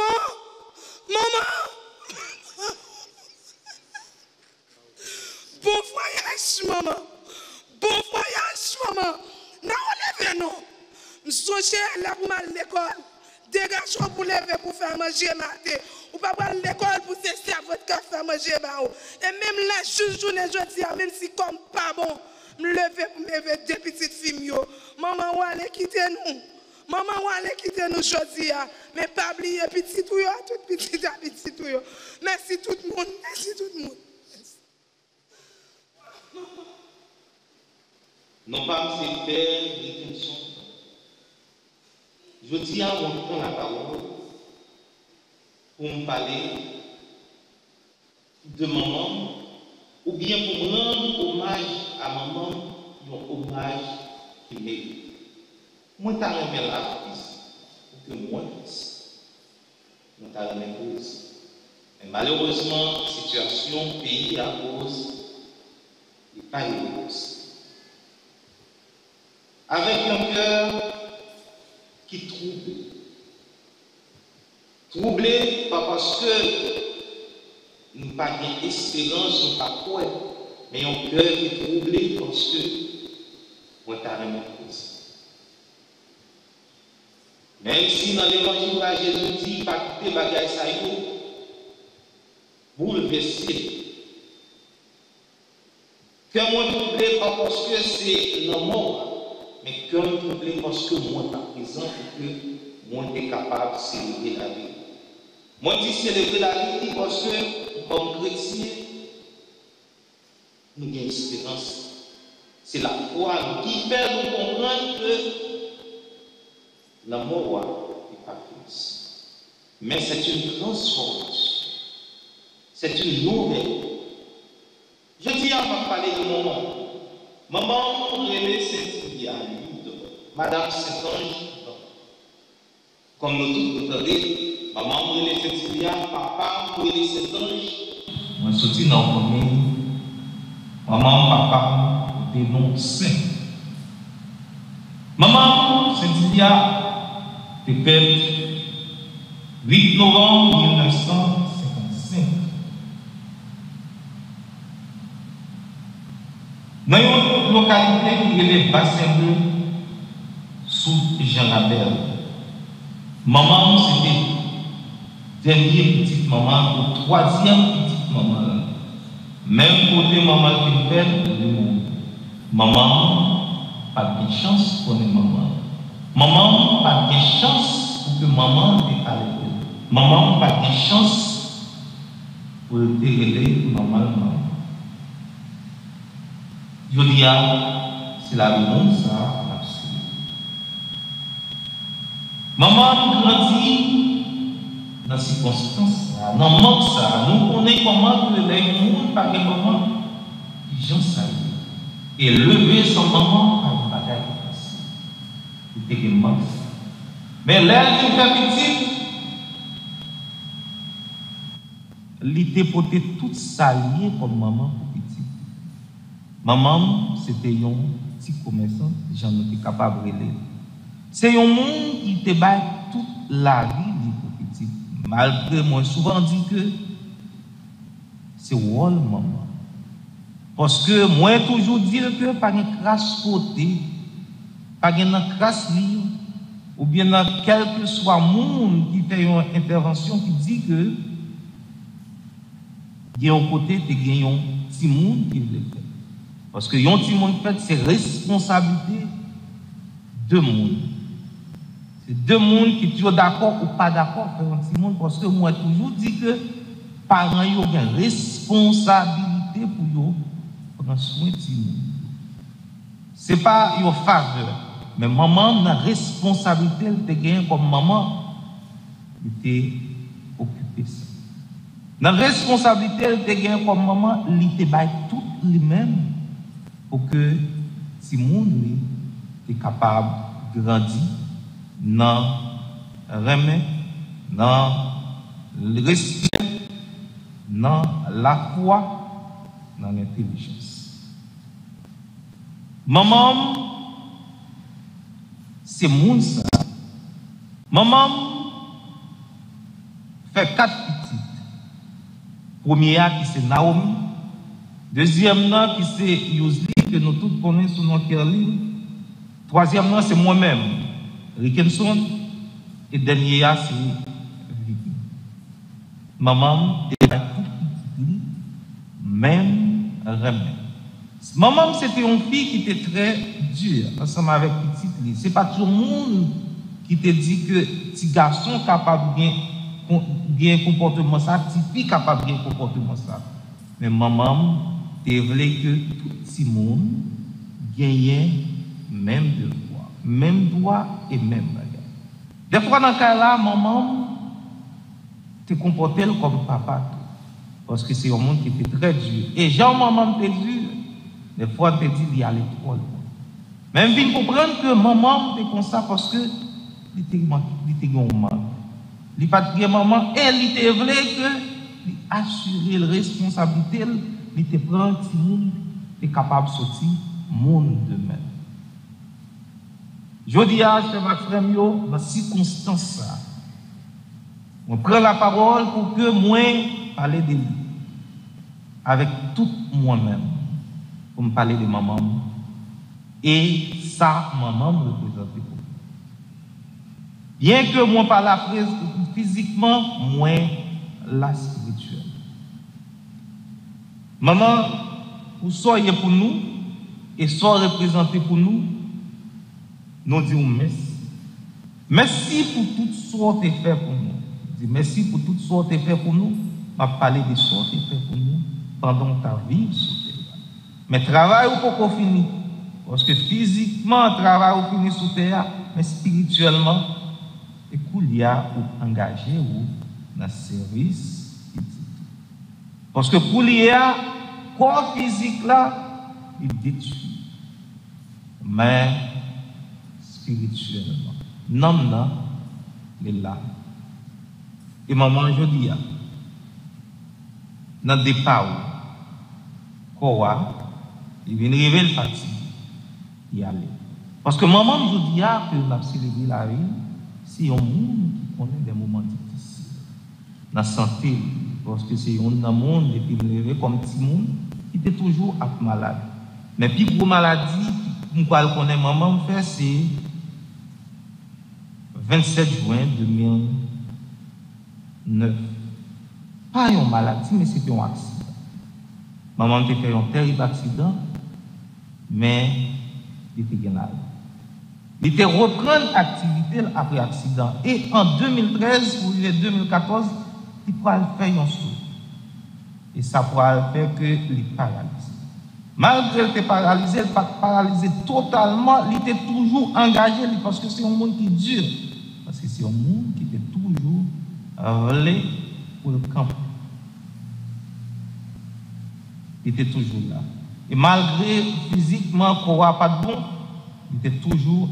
bon voyage maman, bon voyage maman, n'a enlevé nous, nous sommes là pour aller à l'école, dégagez pour lever pour faire manger matin. Ou pas à l'école pour cesser à votre café faire manger. Et même là, juste journée, je dis, même si comme pas bon, me lever pour me lever deux petites filles. Maman, ou allez quitter nous. Maman, ou allez quitter nous aujourd'hui. Mais pas oublier petit tout, tout petit tout. Merci tout le monde. Merci tout le monde. Non pas me faire détention. Je dis à mon temps la parole pour me parler de maman, ou bien pour me rendre hommage à maman, un hommage qui mérite. Moi, je t'ai la pour que moi, je t'ai cause. Mais malheureusement, la situation pays à cause n'est pas heureuse. Avec un cœur qui trouble. Troublé pas parce que nous pas d'espérance, nous pas quoi, mais un cœur qui est troublé parce que moi carrément cause. Même si dans l'évangile là Jésus dit pas quitter bagaille ça bouleversé. Cœur moi troublé pas parce que c'est la mort, mais cœur troublé parce que moi pas présent et que moi est capable de célébrer la vie. Moi dis célébrer la vie parce que comme chrétien nous avons espérance. C'est la foi qui fait nous comprendre que la mort n'est pas fixe. Mais c'est une transformation. C'est une nouvelle. Je dis à ma parler de maman. Maman, on relève cette vie à lui, Madame Saint-Ange. Comme nous tous entendez, maman, on relève cette vie à papa, on relève Saint-Ange. Moi, je suis dans le famille. Maman, papa, des noms saints. Maman, cette vie à te pète 8 novembre 1955. Dans une localité qui est le bassin bleu sous Jean Labelle. Maman, c'était dernière petite maman, ou troisième petite maman. Même côté maman qui fait, maman, pas de chance pour les mamans. Maman, pas de chance pour que maman ait à l'école. Maman, pas de chance pour te régler normalement. Je dis, c'est la réponse à l'absolu. Maman grandit dans ces circonstances, dans le manque ça. Nous connaissons comment que les gens par des moments, les gens savent. Et lever son maman par une bagaille facile. C'était un manque ça. Mais l'air qui fait petite, l'idée portait toute ça liée comme maman pour petit. Maman, c'était un petit commerçant, j'en étais capable de relire. C'est un monde qui te bat toute la vie pour petit. Malgré moi, souvent dit que c'est rôle maman. Parce que moi, toujours dire que par une crasse côté, par une crasse livre, ou bien dans quel que soit monde qui fait une intervention qui dit que il y a un côté, il y a un petit monde qui le fait. Parce que yon ti monde fait, c'est responsabilité de monde. C'est deux mondes qui sont d'accord ou pas d'accord faire un petit monde. Parce que moi, toujours dit que parents ont une responsabilité pour prendre soin de petit monde. Ce n'est pas une faveur. Mais maman a responsabilité de gagner comme maman. Il était occupé ça. La responsabilité de gagner comme maman, il était tout lui-même. Pour que si monde est capable de grandir dans le remède, dans le respect, dans la foi, dans l'intelligence. Maman, c'est monde ça. Maman fait 4 petites. Première qui c'est Naomi. Deuxième nom qui c'est Yosli, que nous tous connaissons sous notre cœur libre. Troisième nom c'est moi-même, Rickenson. Et dernier c'est Vicky. Maman est même remède. Maman c'était une fille qui était très dure ensemble avec petite Lee. C'est pas tout le monde qui te dit que petit garçon capable de bien comportement ça, petite fille capable de bien comportement ça. Mais maman et voulait que tout le monde gagne même droit et même bagage. Des fois, dans ce cas-là, maman te comportait comme papa. Parce que c'est un monde qui était très dur. Et Jean-maman te dit, des fois, te dit d'y aller trop loin. Même bien comprendre que maman était comme ça parce que il était mal. Il pas de maman, elle était voulait que assurer la responsabilité. Il te prend petit monde, il est capable de sortir monde demain. Je dis à ce frère, dans ces circonstances, on prend la parole pour que moi parler de lui. avec tout moi-même pour me parler de maman. Et ça, maman me représente. Bien que moi par la phrase physiquement, moins la spirituelle. Maman, vous soyez pour nous et soyez représenté pour nous, nous disons merci. Merci pour tout ce que tu fait pour nous. Merci pour tout ce que tu fait pour nous. Je vais parler de ce que tu fait pour nous pendant ta vie sur terre. Mais travail ou pas fini. Parce que physiquement, travail ou fini sur terre, mais spirituellement, et qu'il y a ou engagé ou dans le service. Parce que pour y a corps physique là, il détruit. Mais spirituellement, non, il est là. Et maman, je dis, dans le départ, il vient révéler le fatigue. Y aller. Parce que maman, je dis que nous avons célébré la vie, c'est un monde qui connaît des moments difficiles. Dans la santé, parce que c'est un monde qui est levé comme petit monde qui était toujours malade. Mais puis pour maladie, nous connaissons maman, c'est 27 juin 2009. Pas une maladie, mais c'était un accident. Maman a fait un terrible accident, mais il était grave. Il était reprendre l'activité après l'accident. Et en 2013 ou 2014, il pourra faire un saut. Et ça pourra faire que il est paralysé. Malgré qu'il était paralysé, il n'est pas paralysé totalement, il était toujours engagé parce que c'est un monde qui dure. Parce que c'est un monde qui était toujours relais pour le camp. Il était toujours là. Et malgré physiquement qu'on n'a pas de bon, il était toujours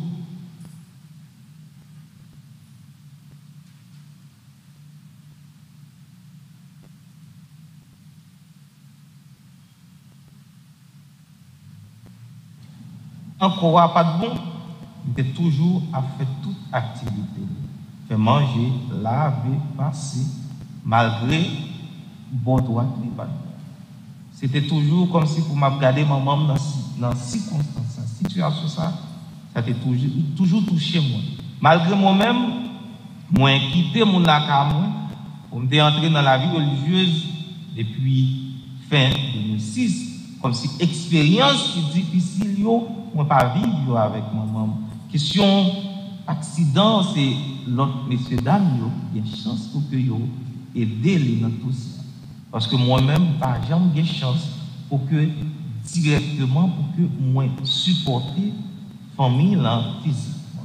encore pas de bon, il était toujours à faire toute activité. Faire manger, laver, passer, malgré bon droit qui n'est pas de bon. C'était toujours comme si pour m'aborder maman dans circonstances, situation ça était toujours touché moi. Malgré moi-même, moi quitté mon lac pour me entrer dans la vie religieuse depuis fin 2006, comme si expérience qui difficile yo, moi pas vivre avec maman. Question accident, c'est l'autre monsieur dame yo, il y a chance pour que yo aider les dans tout ça. Parce que moi-même, pas jamais de chance pour que directement, pour que moi supporter la famille là, physiquement.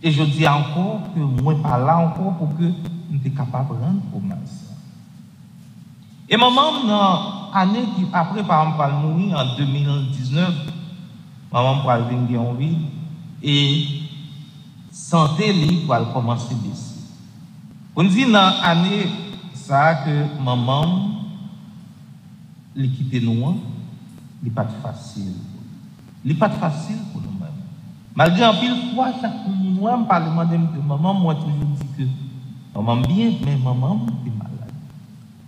Et je dis encore que moi pas là encore pour que nous soyons capables de rendre promesse. Et maman, dans l'année qui après, par exemple, elle mourir en 2019, maman pour venir en vie et santé libre pour commencer à baisser. On dit dans l'année ça que maman les quitter nous, il n'est pas facile. Il n'est pas facile pour nous-mêmes. Malgré un pile fois, chaque mois, je parle de maman, moi toujours dit que maman bien, mais maman est malade.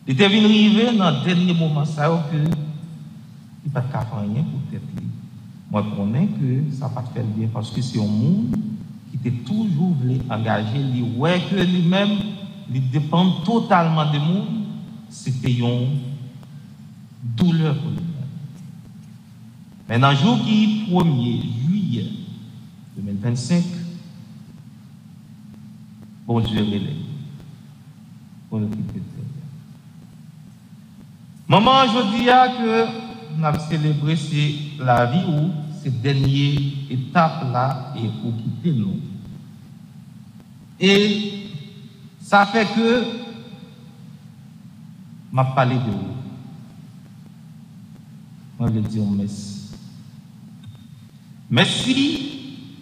Il était venu arriver dans le dernier moment ça que il n'est pas de faire rien pour tête. Moi je connais que ça ne va pas faire bien parce que c'est un monde qui était toujours voulu engager, lui ouais que lui-même il dépend totalement de monde, c'était une douleur pour lui. Mais dans le jour qui est 1er juillet 2025, bon Dieu relève pour nous quitter. Maman, je dis que nous avons célébré la vie où cette dernière étape là est pour quitter nous. Et ça fait que m'a parlé de vous. Moi, je veux dire merci. Merci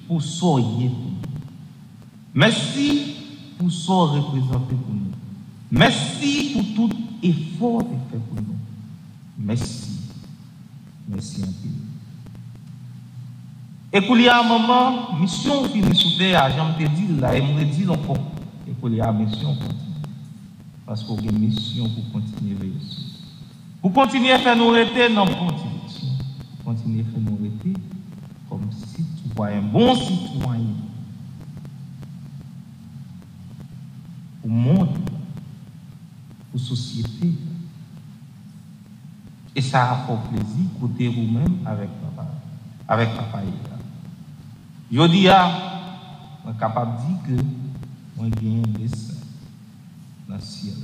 pour ce que vous êtes. Merci pour ce que vous représentez pour nous. Merci pour tout effort que vous faites pour nous. Merci. Merci un peu. Et pour y a un moment, mission finie sous terre, j'aime te dire là, et me dire encore. Et pour y a mission continue. Parce qu'on a une mission pour continuer à veiller. Pour continuer à faire nous arrêter dans la bonne direction. Pour continuer à faire nous arrêter comme citoyen, bon citoyen. Pour le monde, pour la société. Et ça a fait plaisir côté vous-même avec papa. Avec papa. Je dis, je suis capable de dire que moi j'ai un dessin dans le ciel.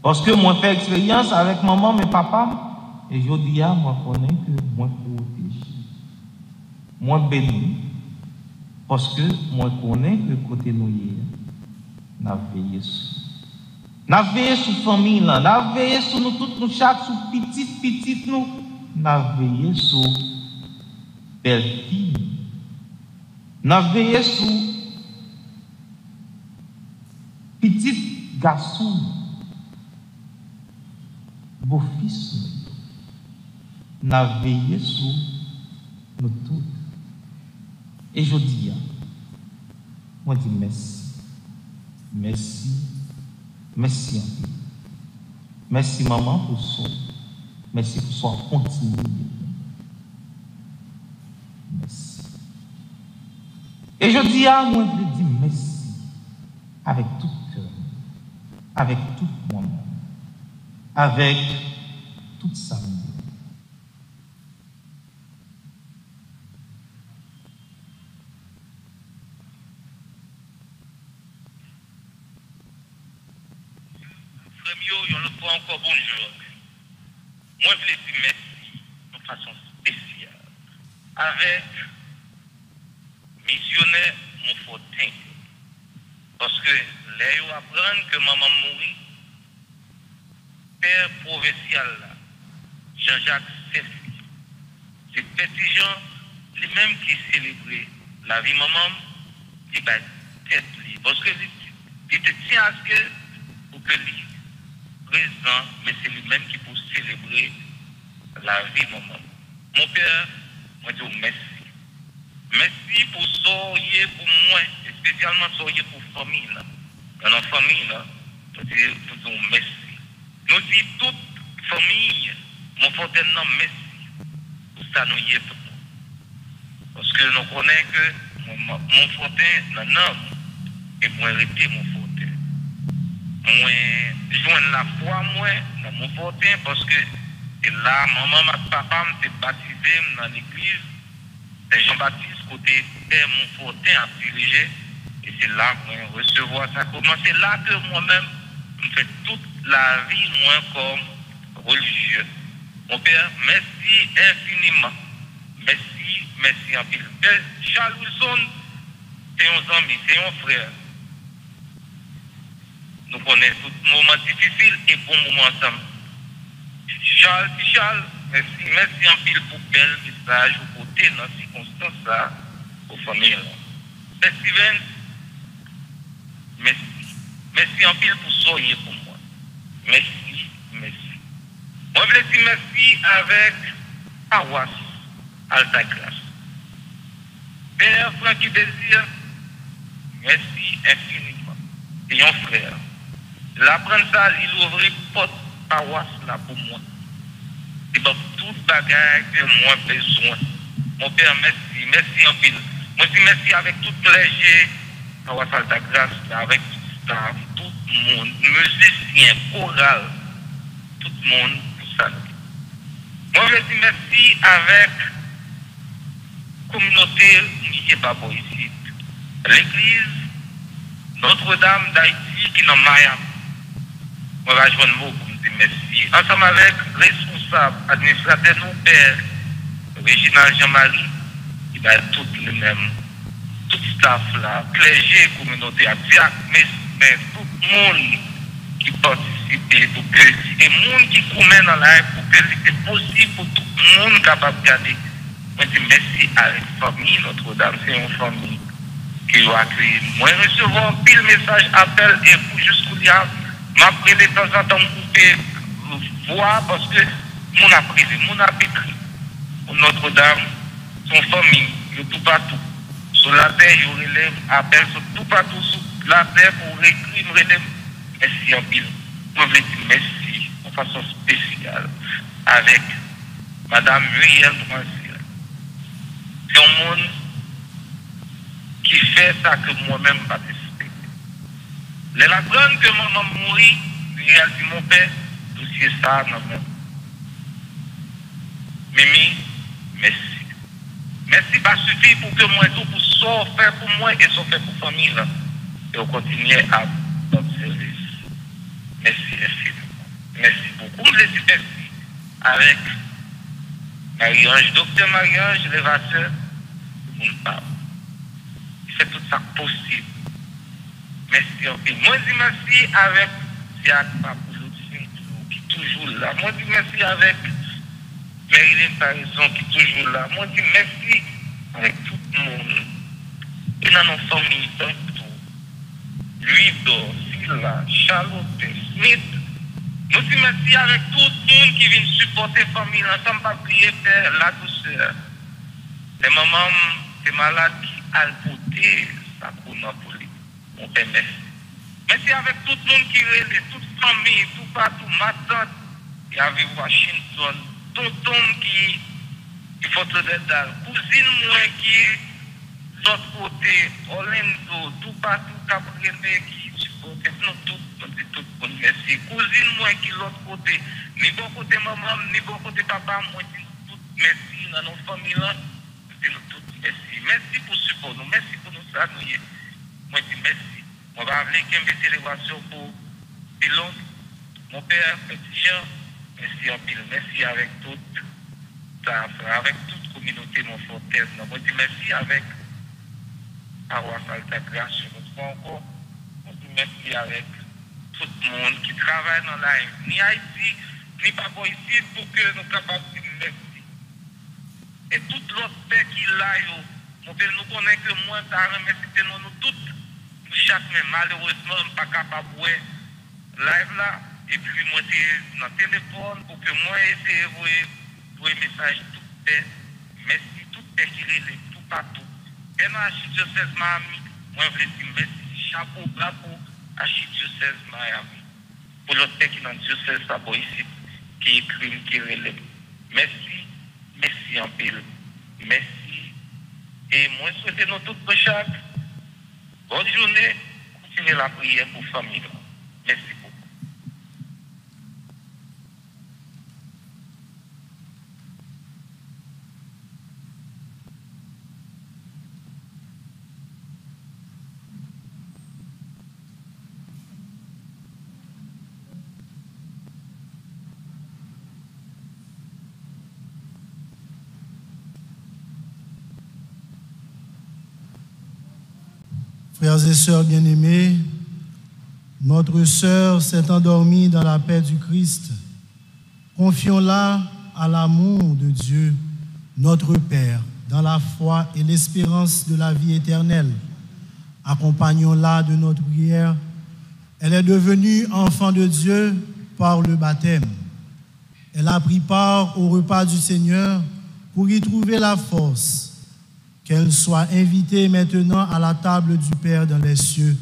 Parce que moi fait expérience avec maman et papa, et je dis, moi connais que moi protégé. Moi béni. Parce que moi connais que côté nous n'a veillé sur. N'a veillé sur la famille, n'a veillé sur nous tous, nous chaque, sur petit, nous, n'a veillé sur belle fille. N'a veillé sur petit garçon, beau fils. N'a veillé sur nous tous. Et je dis, moi je dis merci. Merci. Merci en plus. Merci maman pour ça. Merci pour ça. Continue. Merci. Et je dis à moi, je dis merci avec tout cœur, avec tout mon âme, avec toute sa vie. Encore bonjour. Moi, je voulais dire merci de façon spéciale avec missionnaire Montfortin. Parce que là, ils apprennent que maman mourit, père provincial, Jean-Jacques Seffi. Les petits gens, les mêmes qui célébraient la vie maman, ils battent tête. Parce que ils te tiennent à ce que, pour que présent, mais c'est lui-même qui peut célébrer la vie maman. Mon père, moi je dis merci. Merci pour soyez pour moi, et spécialement soyez pour la famille. Dans la famille, nous disons merci. Nous disons toute famille, mon fontaine, merci. Pour ça, nous y est pour nous. Parce que nous connaissons que mon fontaine, non, et moi, arrêter mon fontaine. Moi, joindre la foi, moi, dans mon fontaine, parce que et là, maman, ma papa, m'était baptisé dans l'église Saint-Jean-Baptiste, côté Père Montfortin à diriger. Et c'est là que je recevoir ça. C'est là que moi-même, je fais toute la vie, moi, comme religieux. Mon père, merci infiniment. Merci en pile. Charles Wilson, c'est un ami, c'est un frère. Nous connaissons tous moments difficiles et bons moments ensemble. Charles, merci en pile pour bel message au côté dans ces circonstances aux familles. Steven, merci en pile pour soyez pour moi. Merci. Moi, je veux dire merci avec Awas Alta Grâce. Père Francky Désir, merci infiniment. Et un frère. L'apprendre ça, il ouvre porte Awas là pour moi. Et donc, toute bagarre que moi besoin. Mon père, merci en pile. Moi, je dis merci avec tout clergé, Awas Alta Grâce, avec tout le monde, musicien, choral, tout le monde, pour ça. Moi, je dis merci avec la communauté qui est pas ici. L'église Notre-Dame d'Haïti qui est dans Miami. Moi, je vais joindre vous pour me dire merci. Ensemble avec le responsable, administrateur, nos pères, Réginald Jean-Marie, il va être tout le même. Tout staff là, clergé, communauté, diacre, mais tout le monde qui participe pour que, et le monde qui commet dans la pour que c'est possible pour tout le monde capable de garder. Moi, je dis merci à la famille Notre-Dame, c'est une famille qui doit accueillir. Moi, recevoir pile message, appel, et pour jusqu'au dia, m'après de temps en temps, couper voix parce que mon a pris, mon a écrit. Notre-Dame, son famille, tout partout. Sur la terre, il relève appel sur tout partout, sur la terre pour écrire, relève. Merci en pile. je voulais dire merci de façon spéciale avec Madame Muriel Droisier. C'est un monde qui fait ça que moi-même pas respecté. La grande que maman mourit, elle dit mon père, dossier ça, non même. Mimi, merci. Merci pas suffit pour que moi tout pour ça faire pour moi et ça fait pour la famille. Et on continue à notre service. Merci infiniment. Merci beaucoup. Je dis merci avec Marie-Ange, docteur Marie-Ange, l'évateur, vous ne parlez. Il fait tout ça possible. Merci en fait. Moi, je dis merci avec Jacques Papoulou, qui est toujours là. Moi, je dis merci avec Marilyn Parison, qui est toujours là. Moi, je dis merci avec tout le monde. Et dans nos familles, Louis-Dor, Silla, Charlotte, Smith. Nous disons merci avec tout le monde qui vient supporter la famille. Ensemble, pas prier, Père, la douceur. Les mamans, les malades qui alpotent sa couronne pour lui. On fait merci. Merci avec tout le monde qui relève, toute famille, tout partout, ma tante, qui a vu Washington, tonton qui faut te dire, cousine moi qui l'autre côté, Orlando, tout partout, Cabriolet qui supporte, nous tout le monde, merci. Cousine moi qui l'autre côté, ni bon côté maman, ni bon côté papa, moi dis tout merci dans nos familles là, dis nous tout merci. Merci pour support nous, merci pour nous saluer. Moi dis merci. On va appeler qu'une célébration pour Pilon, mon père, petit Jean, merci en pile, merci avec toute ta avec toute communauté, mon frère. Moi dis merci avec Paroisse Alta Grâce, je vous crois encore. On dit merci avec tout le monde qui travaille dans la vie, ni Haïti, ni pas ici, pour que nous soyons capables de dire merci. Et tout l'autre père qui l'a, mon père, nous connaissons que moi, ça a remercié nous toutes, chaque même, malheureusement, je ne suis pas capable de voir live là, et puis moi, c'est dans le téléphone, pour que moi, essayer de voir un message tout père, merci, tout père qui relève, tout partout. Et dans l'archidiocèse Miami, moi je veux dire merci, chapeau, bravo, archidiocèse Miami. Pour l'autre qui est dans le diocèse Sabo ici, qui écrit, qui relève. Merci, merci en pile. Merci. Et moi je souhaite nous tous pour chaque bonne journée, continuez la prière pour la famille. Merci beaucoup. Frères et sœurs bien-aimés, notre sœur s'est endormie dans la paix du Christ. Confions-la à l'amour de Dieu, notre Père, dans la foi et l'espérance de la vie éternelle. Accompagnons-la de notre prière. Elle est devenue enfant de Dieu par le baptême. Elle a pris part au repas du Seigneur pour y trouver la force. Qu'elle soit invitée maintenant à la table du Père dans les cieux.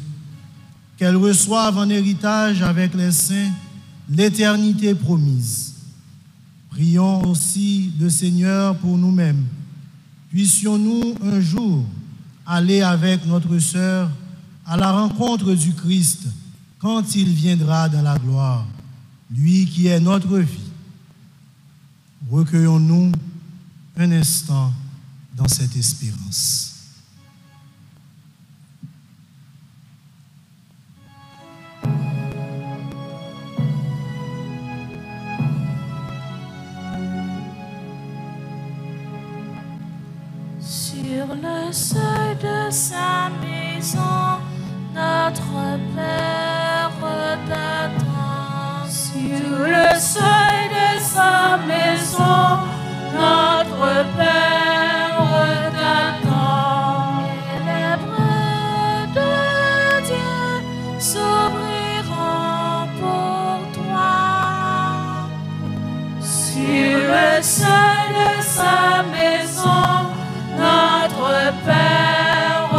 Qu'elle reçoive en héritage avec les saints l'éternité promise. Prions aussi le Seigneur pour nous-mêmes. Puissions-nous un jour aller avec notre sœur à la rencontre du Christ quand il viendra dans la gloire, lui qui est notre vie. Recueillons-nous un instant dans cette espérance. Sur le seuil de sa maison, notre Père t'attend. Sur le seuil de sa maison, notre Père t'attend. Et les bras de Dieu s'ouvriront pour toi. Sur le seuil de sa maison, notre Père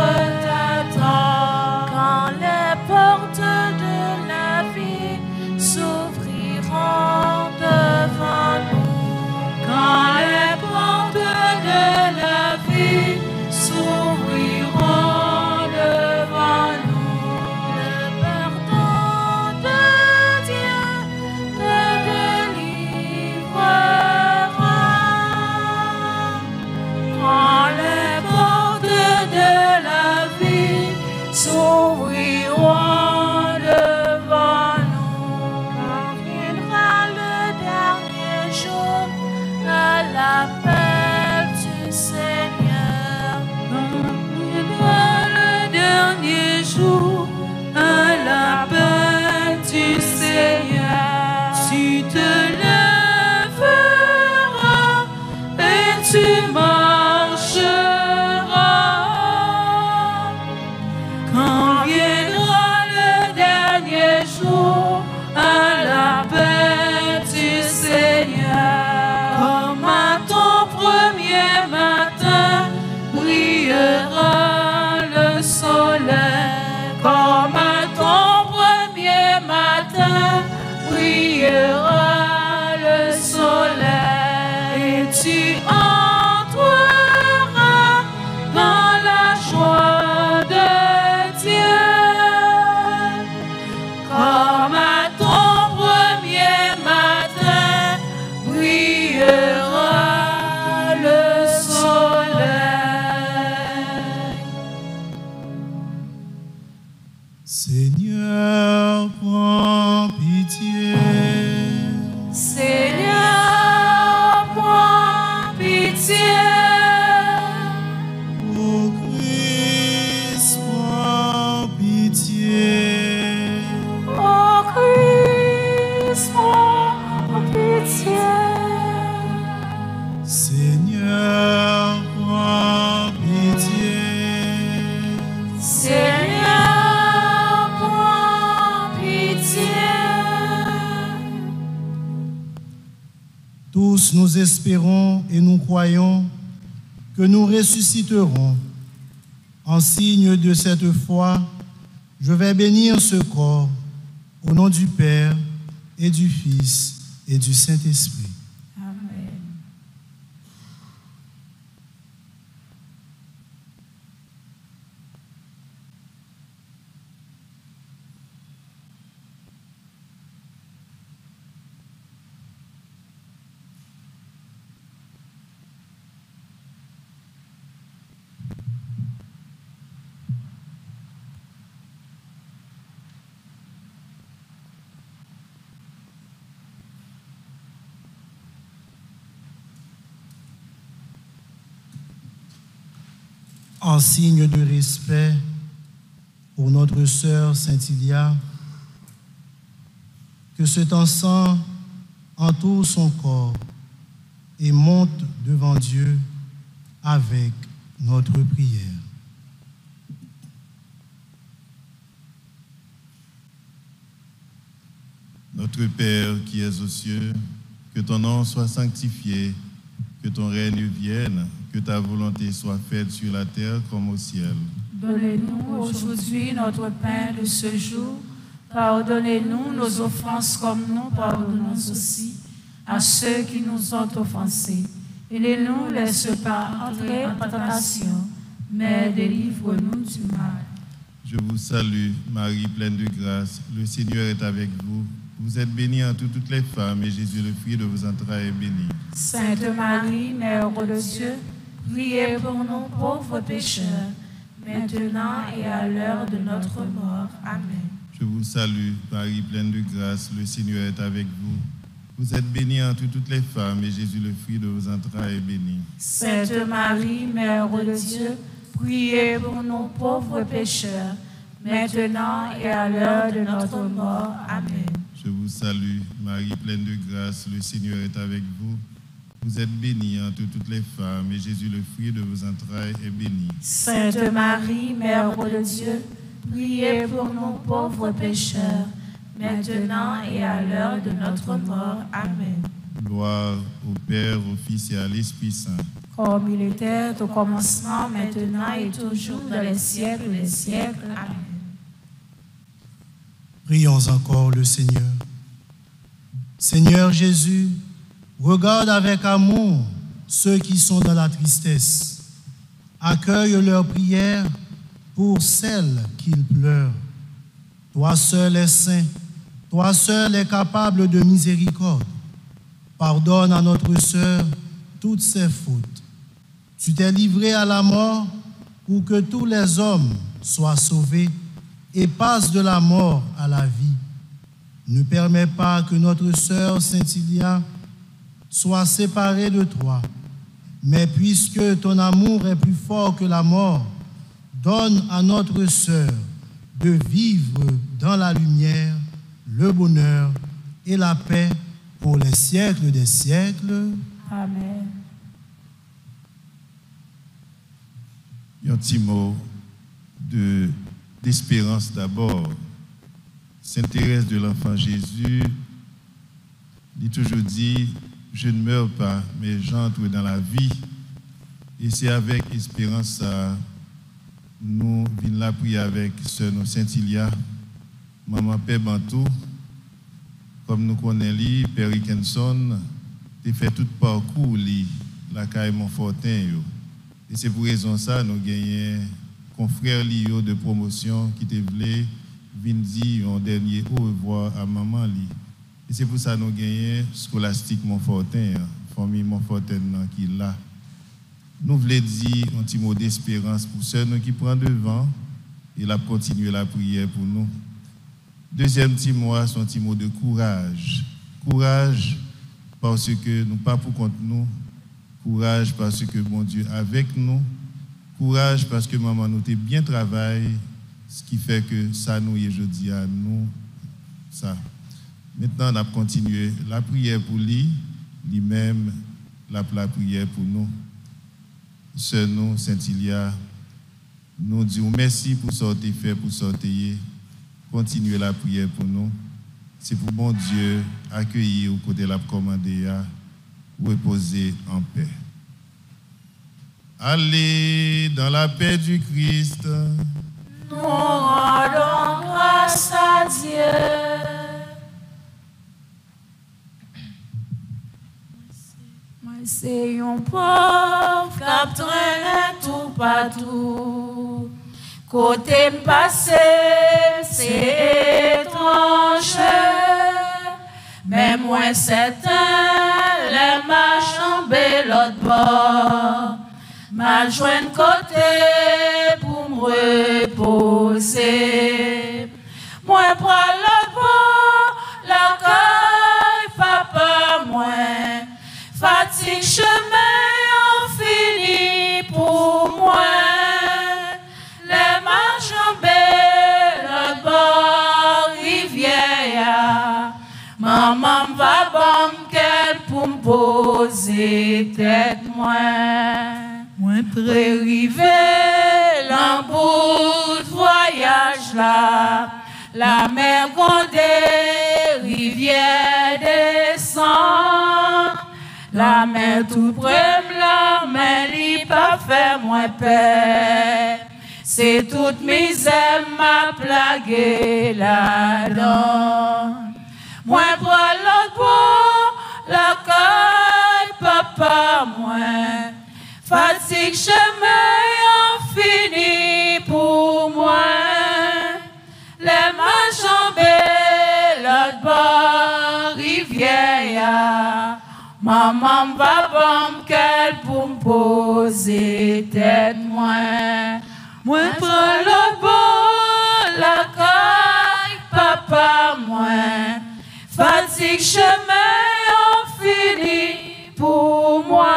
brillera le soleil et tu entreras dans la joie de Dieu. Comme à ton premier matin brillera le soleil. Seigneur, prends pitié. Seigneur, prends pitié. Ô Christ, prends pitié. Ô Christ, prends pitié. Seigneur, prends pitié. Seigneur, prends pitié. Tous nous espérons et nous croyons que nous ressusciterons. En signe de cette foi, je vais bénir ce corps au nom du Père et du Fils et du Saint-Esprit. Amen. En signe de respect pour notre sœur Saint-Ilia, que cet encens entoure son corps et monte devant Dieu avec notre prière. Notre Père qui es aux cieux, que ton nom soit sanctifié, que ton règne vienne, que ta volonté soit faite sur la terre comme au ciel. Donnez-nous aujourd'hui notre pain de ce jour. Pardonnez-nous nos offenses comme nous pardonnons aussi à ceux qui nous ont offensés. Et ne nous laisse pas entrer en tentation, mais délivre-nous du mal. Je vous salue, Marie pleine de grâce, le Seigneur est avec vous. Vous êtes bénie entre toutes les femmes, et Jésus, le fruit de vos entrailles, est béni. Sainte Marie, Mère de Dieu, priez pour nous pauvres pécheurs, maintenant et à l'heure de notre mort. Amen. Je vous salue, Marie pleine de grâce, le Seigneur est avec vous. Vous êtes bénie entre toutes les femmes, et Jésus, le fruit de vos entrailles, est béni. Sainte Marie, Mère de Dieu, priez pour nous pauvres pécheurs, maintenant et à l'heure de notre mort. Amen. Je vous salue, Marie pleine de grâce, le Seigneur est avec vous. Vous êtes bénie entre toutes les femmes, et Jésus, le fruit de vos entrailles, est béni. Sainte Marie, Mère de Dieu, priez pour nous pauvres pécheurs, maintenant et à l'heure de notre mort. Amen. Gloire au Père, au Fils et à l'Esprit Saint. Comme il était au commencement, maintenant et toujours, dans les siècles des siècles. Amen. Prions encore le Seigneur. Seigneur Jésus, regarde avec amour ceux qui sont dans la tristesse. Accueille leurs prières pour celles qu'ils pleurent. Toi seul es saint, toi seul es capable de miséricorde. Pardonne à notre sœur toutes ses fautes. Tu t'es livré à la mort pour que tous les hommes soient sauvés et passent de la mort à la vie. Ne permets pas que notre sœur Saint-Ilia soit séparée de toi, mais puisque ton amour est plus fort que la mort, donne à notre sœur de vivre dans la lumière, le bonheur et la paix pour les siècles des siècles. Amen. Un petit mot d'espérance d'abord. Sainte Thérèse de l'Enfant Jésus dit toujours dit, je ne meurs pas, mais j'entre dans la vie. Et c'est avec espérance ça, nous venons la prier avec sœur Saint-Ilia, maman Père Bantou, Comme nous connaissons, Père Rickenson, il fait tout parcours, la caille Montfortin. Et c'est pour raison ça, nous gagnons confrère de promotion qui te voulait venir dire un dernier au revoir à maman. Et c'est pour ça que nous gagnons Scolastique Montfortin, famille Montfortin qui est là. Nous voulons dire un petit mot d'espérance pour ceux qui prennent devant et la continuer la prière pour nous. Deuxième petit mot, c'est un petit mot de courage. Courage parce que nous pas pour contre nous. Courage parce que mon Dieu est avec nous. Courage parce que maman nous t'es bien travaillé, ce qui fait que ça nous est jeudi à nous. Ça. Maintenant, on a continué la prière pour lui-même, la prière pour nous. Sœur nous, Saint-Ilia, nous disons merci pour ce que tu fait, pour ce que tu continuez la prière pour nous. C'est pour bon Dieu accueillir au côté de la commandée, reposer en paix. Allez dans la paix du Christ. Nous rendons grâce à Dieu. C'est un pauvre qui traîne tout partout. Côté passé, c'est étrange. Mais moi, c'est les machambé l'autre bord. Ma jointe côté pour me reposer. Moi, prends l'autre bord, la caille, papa, moi. Fatigue chemin fini pour moi. Les machambés, le bord rivière. Maman va bon qu'elle pour me poser tête moi. Moi pré-rivé, l'embout de voyage là. La mer grondée, rivière descend. La mer tout près, la mer li pas fait moins paix. C'est toute misère m'a plagué là-dedans. Moi pour l'autre bord, la caille papa moi. Fatigue chemin fini pour moi. Les machambés, l'autre bord rivière. Maman va bon qu'elle pour me poser tête moi. Moi prends le bord, la caille, papa moi. Fatigue chemin fini pour moi.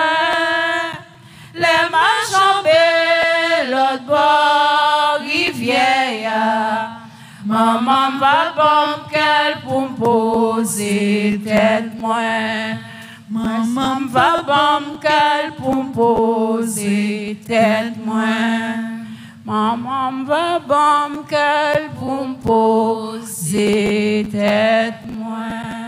Les machambés, l'autre bord rivière. Maman va bon qu'elle pour me poser tête moi. Maman va bon qu'elle pour me poser tête moi. Maman va bon qu'elle pour me poser tête moi.